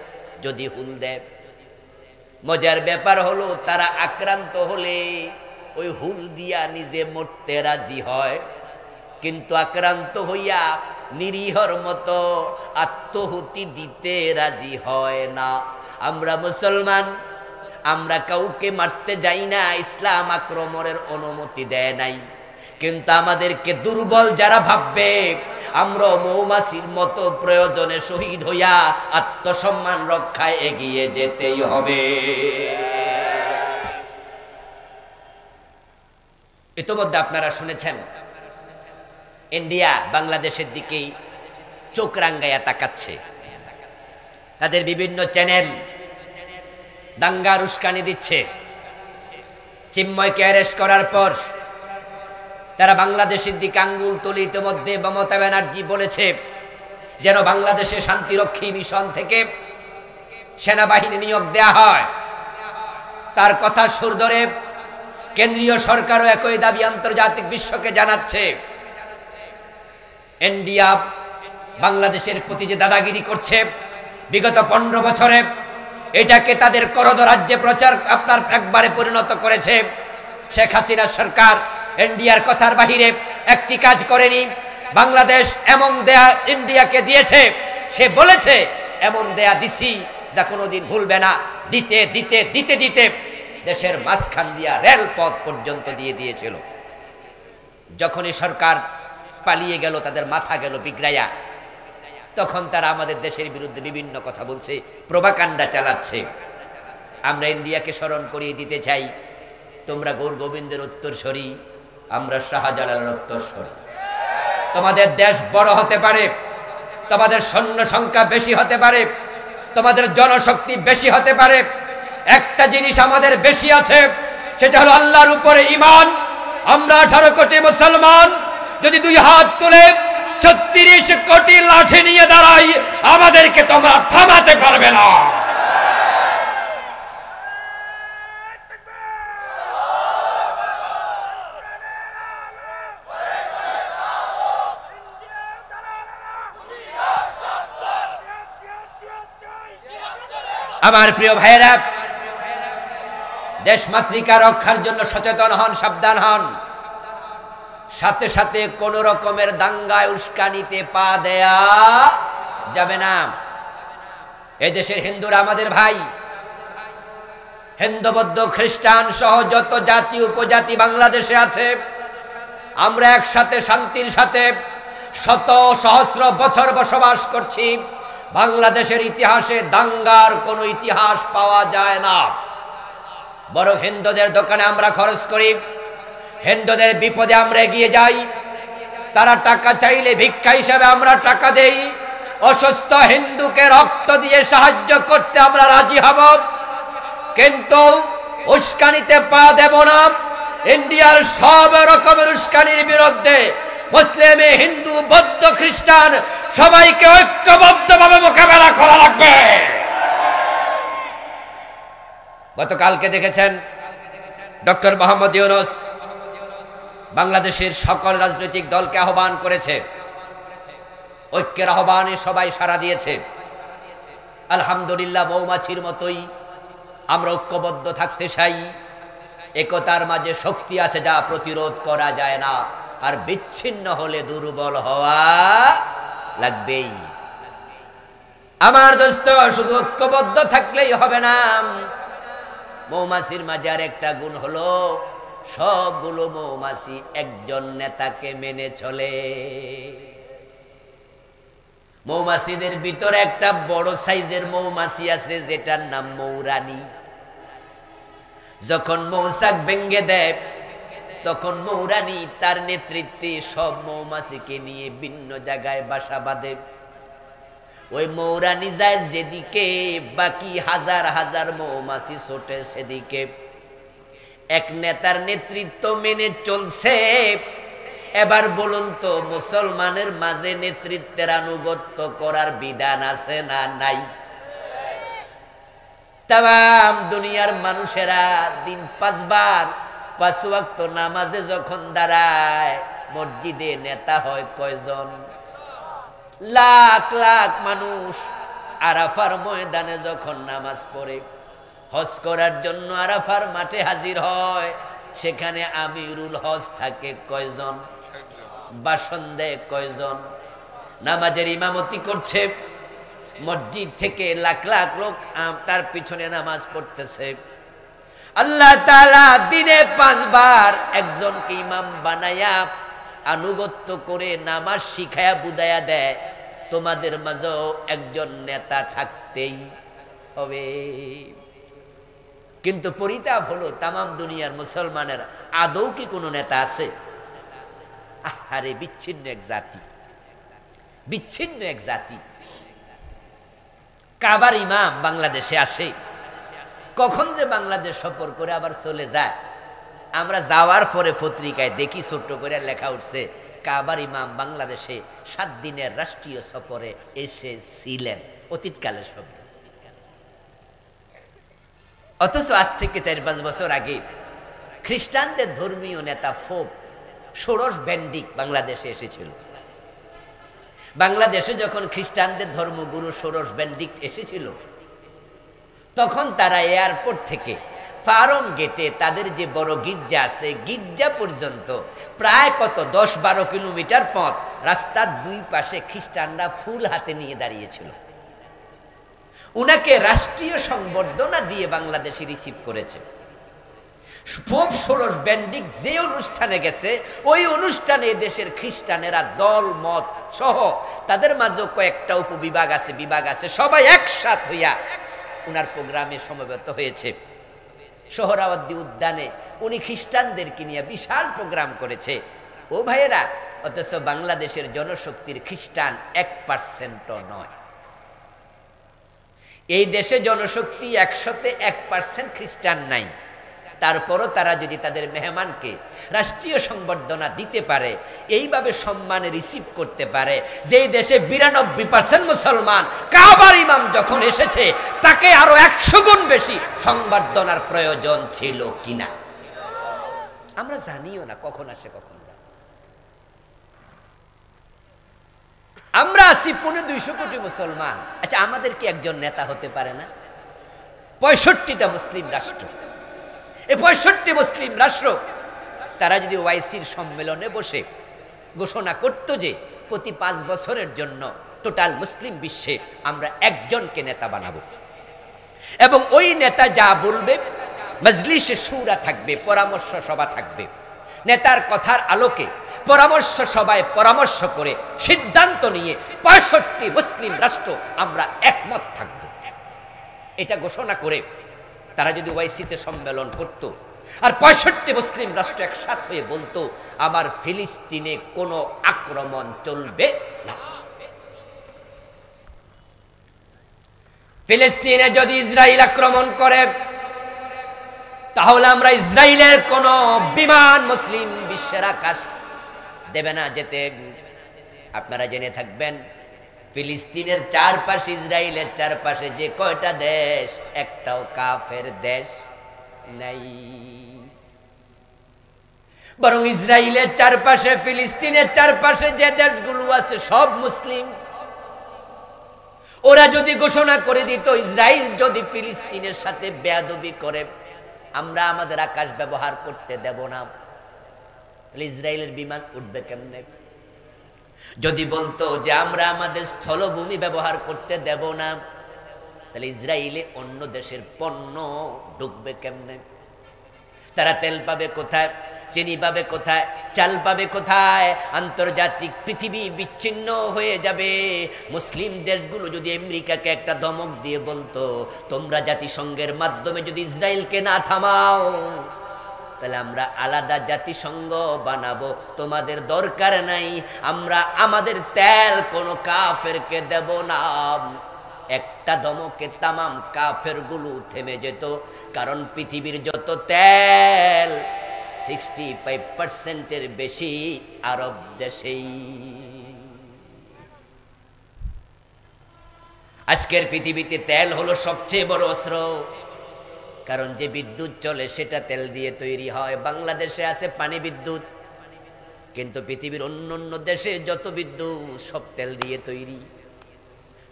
যদি হুল দেয়। মজার ব্যাপার হলো তারা আক্রান্ত হলে ওই হুল দিয়া নিজে মরতে রাজি হয়, কিন্তু আক্রান্ত হইয়া নিরীহর মতো আত্মহুতি দিতে রাজি হয় না। আমরা মুসলমান, আমরা কাউকে মারতে যাই না, ইসলাম আক্রমণের অনুমতি দেয় নাই। কিন্তু আমাদেরকে দুর্বল যারা ভাববে, আমরা মৌমাছির মতো প্রয়োজনে শহীদ হইয়া আত্মসম্মান রক্ষায় এগিয়ে যেতেই হবে। ইতোমধ্যে আপনারা শুনেছেন ইন্ডিয়া বাংলাদেশের দিকেই চোখ রাঙ্গাইয়া তাকাচ্ছে। তাদের বিভিন্ন চ্যানেল দাঙ্গার উস্কানি দিচ্ছে। চিন্ময়কে অ্যারেস্ট করার পর তারা বাংলাদেশের দিকে আঙ্গুল তুলে ইতিমধ্যে মমতা ব্যানার্জি বলেছে যেন বাংলাদেশে শান্তিরক্ষী মিশন থেকে সেনাবাহিনী নিয়োগ দেয়া হয়। তার কথা সুর ধরে কেন্দ্রীয় সরকারও একই দাবি আন্তর্জাতিক বিশ্বকে জানাচ্ছে। ইন্ডিয়া বাংলাদেশের প্রতি যে দাদাগিরি করছে বিগত 15 বছরে, এটাকে তাদের করদরাজ্যে প্রচার আপনার একবারে পরিণত করেছে। শেখ হাসিনা সরকার ইন্ডিয়ার কথার বাহিরে একটি কাজ করেনি। বাংলাদেশ এমন দেয়া ইন্ডিয়াকে দিয়েছে, সে বলেছে এমন দেয়া দিছি যা কোনোদিন ভুলবে না। দিতে দিতে দিতে দিতে দেশের মাঝখান দিয়া রেলপথ পর্যন্ত দিয়ে দিয়েছিল। যখনই সরকার পালিয়ে গেল, তাদের মাথা গেল বিগড়াইয়া, তখন তারা আমাদের দেশের বিরুদ্ধে বিভিন্ন কথা বলছে, প্রোপাগান্ডা চালাচ্ছে। আমরা ইন্ডিয়াকে স্মরণ করিয়ে দিতে চাই, তোমরা গৌর গোবিন্দের উত্তরসূরি, আমরা শাহজালালের উত্তরসূরি। তোমাদের দেশ বড় হতে পারে, তোমাদের সৈন্য সংখ্যা বেশি হতে পারে, তোমাদের জনশক্তি বেশি হতে পারে, একটা জিনিস আমাদের বেশি আছে, সেটা হলো আল্লাহর উপরে ঈমান। আমরা 18 কোটি মুসলমান যদি 2 হাত তুলে 36 কোটি লাঠি নিয়ে দাঁড়াই, আমাদেরকে তোমরা থামাতে পারবে না। আমার প্রিয় ভাইয়েরা, দেশমাতৃকা রক্ষার জন্য সচেতন হন, সাবধান হন। সাথে সাথে কোন রকমের দাঙ্গায় উস্কানিতে পা দেয়া যাবে না। এই দেশের হিন্দুরা আমাদের ভাই। হিন্দু বৌদ্ধ খ্রিস্টান সহ যত জাতি উপজাতি বাংলাদেশে আছে, আমরা একসাথে শান্তির সাথে শত সহস্র বছর বসবাস করছি। বাংলাদেশের ইতিহাসে দাঙ্গার কোনো ইতিহাস পাওয়া যায় না। বরং হিন্দুদের দোকানে আমরা খরচ করি, হিন্দুদের বিপদে আমরা এগিয়ে যাই। তারা টাকা চাইলে ভিক্ষা হিসাবে আমরা টাকা দেই। অসুস্থ হিন্দুকে রক্ত দিয়ে সাহায্য করতে আমরা রাজি হব। কিন্তু উস্কানিতে পা দেব না। ইন্ডিয়ার সব রকমের উস্কানির বিরুদ্ধে মুসলিম, হিন্দু, বৌদ্ধ, খ্রিস্টান সবাইকে ঐক্যবদ্ধভাবে মোকাবেলা করা লাগবে। গতকালকে দেখেছেন ডক্টর মোহাম্মদ ইউনূস বাংলাদেশের সকল রাজনৈতিক দলকে আহ্বান করেছে, ঐক্যের আহ্বানে সবাই সাড়া দিয়েছে। আলহামদুলিল্লাহ, মৌমাছির মতোই আমরা ঐক্যবদ্ধ থাকতে চাই। একতার মাঝে শক্তি আছে যা প্রতিরোধ করা যায় না, আর বিচ্ছিন্ন হলে দুর্বল হওয়া লাগবেই। আমার দোস্ত, শুধু ঐক্যবদ্ধ থাকলেই হবে না। মৌমাছির মাঝে আর একটা গুণ হলো, সবগুলো মৌমাছি একজন নেতাকে মেনে চলে। মৌমাছিদের ভিতরে একটা বড় সাইজের মৌমাছি আছে যেটার নাম মৌরানী। যখন মৌচাক ভেঙে দেয় তখন মৌরানী তার নেতৃত্বে সব মৌমাছিকে নিয়ে ভিন্ন জায়গায় বাসা বাঁধে। ওই মৌরানী যায় যেদিকে, বাকি হাজার হাজার মৌমাছি ছোটে সেদিকে। এক নেতার নেতৃত্ব মেনে চলছে। এবার বলুন তো, মুসলমানের মাঝে নেতৃত্বের আনুগত্য করার বিধান আছে না নাই? তাম দুনিয়ার মানুষেরা দিন 5 বার 5 ওয়াক্ত নামাজে যখন দাঁড়ায়, মসজিদে নেতা হয় কয়জন? লাখ লাখ মানুষ আরাফার ময়দানে যখন নামাজ পড়ে, হজ করার জন্য আরাফার মাঠে হাজির হয়, সেখানে আমিরুল হজ থাকে কয়জন? ভাষণ দেয় কয়জন? নামাজের ইমামতি করছে, মসজিদ থেকে লাখ লাখ লোক তার পিছনে নামাজ পড়তেছে। আল্লাহ তাআলা দিনে 5 বার একজনকে ইমাম বানায়া আনুগত্য করে নামাজ শিখায়া বুঝায়া দেয়, তোমাদের মাঝেও একজন নেতা থাকতেই হবে। কিন্তু পরিতাপ হলো, তামাম দুনিয়ার মুসলমানের আদৌ কি কোনো নেতা আছে? আরে বিচ্ছিন্ন এক জাতি, বিচ্ছিন্ন এক জাতি। কাবার ইমাম বাংলাদেশে আসে, কখন যে বাংলাদেশ সফর করে আবার চলে যায়। আমরা যাওয়ার পরে পত্রিকায় দেখি ছোট্ট করে লেখা উঠছে, কাবার ইমাম বাংলাদেশে 7 দিনের রাষ্ট্রীয় সফরে এসেছিলেন। অতীতকালের শব্দ। অথচ আজ থেকে 4-5 বছর আগে খ্রিস্টানদের ধর্মীয় নেতা পোপ ষোড়শ বেনেডিক্ট বাংলাদেশে এসেছিল। বাংলাদেশে যখন খ্রিস্টানদের ধর্মগুরু ষোড়শ বেনেডিক্ট এসেছিল, তখন তারা এয়ারপোর্ট থেকে ফার্ম গেটে তাদের যে বড় গির্জা আছে, গির্জা পর্যন্ত প্রায় কত 10-12 কিলোমিটার পথ, রাস্তার 2 পাশে খ্রিস্টানরা ফুল হাতে নিয়ে দাঁড়িয়েছিল। উনাকে রাষ্ট্রীয় সংবর্ধনা দিয়ে বাংলাদেশে রিসিভ করেছে। পোপ ষোড়শ বেনেডিক্ট যে অনুষ্ঠানে গেছে, ওই অনুষ্ঠানে দেশের খ্রিস্টানেরা দল মত সহ তাদের মাঝে কয়েকটা উপবিভাগ আছে, বিভাগ আছে, সবাই একসাথ হইয়া উনার প্রোগ্রামে সমবেত হয়েছে। সোহরাওয়ার্দী উদ্যানে উনি খ্রিস্টানদেরকে নিয়ে বিশাল প্রোগ্রাম করেছে। ও ভাইয়েরা, অথচ বাংলাদেশের জনশক্তির খ্রিস্টান 1% নয়। এই দেশে জনশক্তি 100-তে 1% খ্রিস্টান নাই। তারপরও তারা যদি তাদের মেহমানকে রাষ্ট্রীয় সংবর্ধনা দিতে পারে, এইভাবে সম্মানে রিসিভ করতে পারে, যেই দেশে 92% মুসলমান, কাবার ইমাম যখন এসেছে তাকে আরো 100 গুণ বেশি সংবর্ধনার প্রয়োজন ছিল কিনা আমরা জানিও না। কখন আসে কখন যায়। আমরা আছি 250 কোটি মুসলমান। আচ্ছা, আমাদের কি একজন নেতা হতে পারে না? 65টা মুসলিম রাষ্ট্র, এই 65 মুসলিম রাষ্ট্র তারা যদি ওআইসির সম্মেলনে বসে ঘোষণা করত যে প্রতি 5 বছরের জন্য টোটাল মুসলিম বিশ্বে আমরা একজনকে নেতা বানাবো, এবং ওই নেতা যা বলবে মজলিসে শুরা থাকবে, পরামর্শ সভা থাকবে, নেতার কথার আলোকে পরামর্শ সভায় পরামর্শ করে সিদ্ধান্ত নিয়ে 65 মুসলিম রাষ্ট্র আমরা একমত থাকব, এটা ঘোষণা করে তারা যদি ওআইসিতে সম্মেলন করত, আর 65 মুসলিম রাষ্ট্র একসাথ হয়ে বলতো আমার ফিলিস্তিনে কোনো আক্রমণ চলবে না, ফিলিস্তিনে যদি ইসরায়েল আক্রমণ করে তাহলে আমরা ইসরায়েলের কোন বিমান মুসলিম বিশ্বের আকাশ দেবে না যেতে। আপনারা জেনে থাকবেন ফিলিস্তিনের চারপাশে, ইসরায়েলের চারপাশে যে কয়টা দেশ, একটাও কাফের দেশ নাই। বরং ইসরায়েলের চারপাশে, ফিলিস্তিনের চারপাশে যে দেশগুলো আছে সব মুসলিম। ওরা যদি ঘোষণা করে দিত ইসরায়েল যদি ফিলিস্তিনের সাথে বেয়াদবি করে আমরা আমাদের আকাশ ব্যবহার করতে দেব না, তাহলে ইসরায়েলের বিমান উঠবে কেমনে? যদি বলতো যে আমরা আমাদের স্থলভূমি ব্যবহার করতে দেব না, তাহলে ইসরায়েলে অন্য দেশের পণ্য ঢুকবে কেমনে? তারা তেল পাবে কোথায়, চিনি পাবে কোথায়, চাল পাবে কোথায়? আন্তর্জাতিক পৃথিবী বিচ্ছিন্ন হয়ে যাবে। মুসলিম দেশগুলো যদি আমেরিকাকে একটা ধমক দিয়ে বলতো তোমরা জাতিসংঘের মাধ্যমে যদি ইসরায়েলকে না থামাও তাহলে আমরা আলাদা জাতিসংঘ বানাবো, তোমাদের দরকার নাই, আমরা আমাদের তেল কোনো কাফেরকে দেব না। একটা ধমকে তামাম কাফের গুলো থেমে যেত। কারণ পৃথিবীর যত তেল 65% বেশি আরব দেশেই। আজকের পৃথিবীতে তেল হলো সবচেয়ে বড় অস্ত্র, কারণ যে বিদ্যুৎ চলে সেটা তেল দিয়ে তৈরি হয়। বাংলাদেশে আছে পানি বিদ্যুৎ, কিন্তু পৃথিবীর অন্য দেশে যত বিদ্যুৎ সব তেল দিয়ে তৈরি।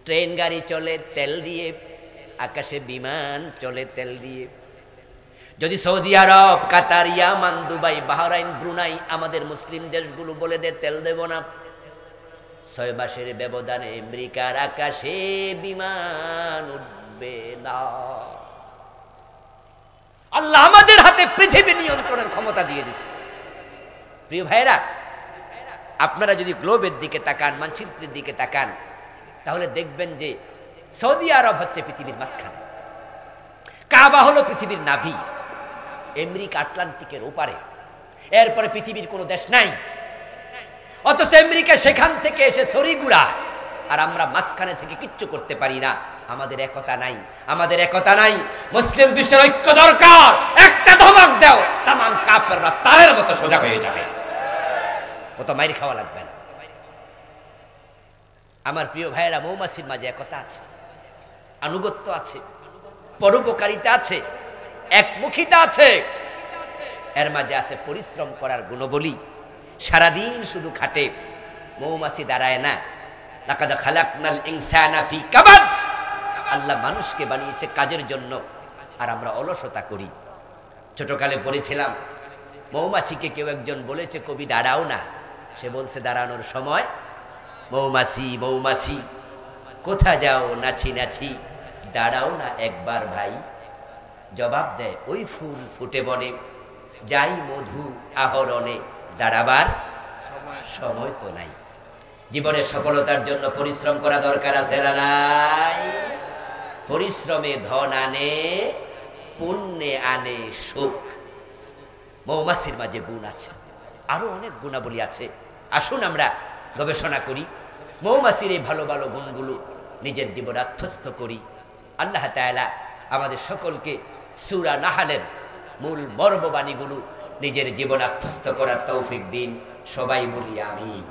ট্রেন গাড়ি চলে তেল দিয়ে, আকাশে বিমান চলে তেল দিয়ে। যদি সৌদি আরব, কাতার, ইয়ামান, দুবাই, বাহরাইন, ব্রুনাই আমাদের মুসলিম দেশগুলো বলে দে তেল দেব না, 6 মাসের ব্যবধানে আমেরিকার আকাশে বিমান উঠবে না। আল্লাহ আমাদের হাতে পৃথিবী নিয়ন্ত্রণের ক্ষমতা দিয়ে দিছে। প্রিয় ভাইরা, আপনারা যদি গ্লোবের দিকে তাকান, মানচিত্রের দিকে তাকান, তাহলে দেখবেন যে সৌদি আরব হচ্ছে পৃথিবীর মাঝখানে, কাবা হলো পৃথিবীর নাভি, আমেরিকা আটলান্টিকের ওপারে, এরপরে পৃথিবীর কোনো দেশ নাই। অথচ আমেরিকা সেখান থেকে এসে সরিগুড়া, আর আমরা মাঝখানে থেকে কিচ্ছু করতে পারি না। আমাদের একতা নাই, আমাদের একতা নাই। মুসলিম বিশ্বের ঐক্য দরকার। একটা ধমক দাও, তামাম কাফেররা তারের মতো সোজা হয়ে যাবে, কত মাইর খাওয়া লাগবে না। আমার প্রিয় ভাইয়েরা, মৌমাছির মাঝে একতা আছে, আনুগত্য আছে, পরোপকারিতা আছে, একমুখিতা আছে, এর মাঝে আছে পরিশ্রম করার গুণবলী। সারাদিন শুধু খাটে, মৌমাছি দাঁড়ায় না। লাকাদ খালাকনাল ইনসানা ফি কাবাদ, আল্লাহ মানুষকে বানিয়েছে কাজের জন্য, আর আমরা অলসতা করি। ছোটকালে পড়েছিলাম, মৌমাছিকে কেউ একজন বলেছে, কবি দাঁড়াও না। সে বলছে দাঁড়ানোর সময়, মৌমাছি মৌমাছি কোথা যাও নাচি নাচি, দাঁড়াও না একবার ভাই। জবাব দেয়, ওই ফুল ফুটে বনে, যাই মধু আহরণে, দাঁড়াবার সময় তো নাই। জীবনের সফলতার জন্য পরিশ্রম করা দরকার আছে না নাই? পরিশ্রমে ধন আনে, পুণ্যে আনে সুখ। মৌমাছির মাঝে গুণ আছে, আরো অনেক গুণাবলী আছে। আসুন আমরা গবেষণা করি, মৌমাছির এই ভালো ভালো গুণগুলো নিজের জীবনে আত্মস্থ করি। আল্লাহ তাআলা আমাদের সকলকে সূরা নাহলের মূল মর্মবাণীগুলো নিজের জীবন আত্মস্থ করার তৌফিক দিন। সবাই বলি আমিন।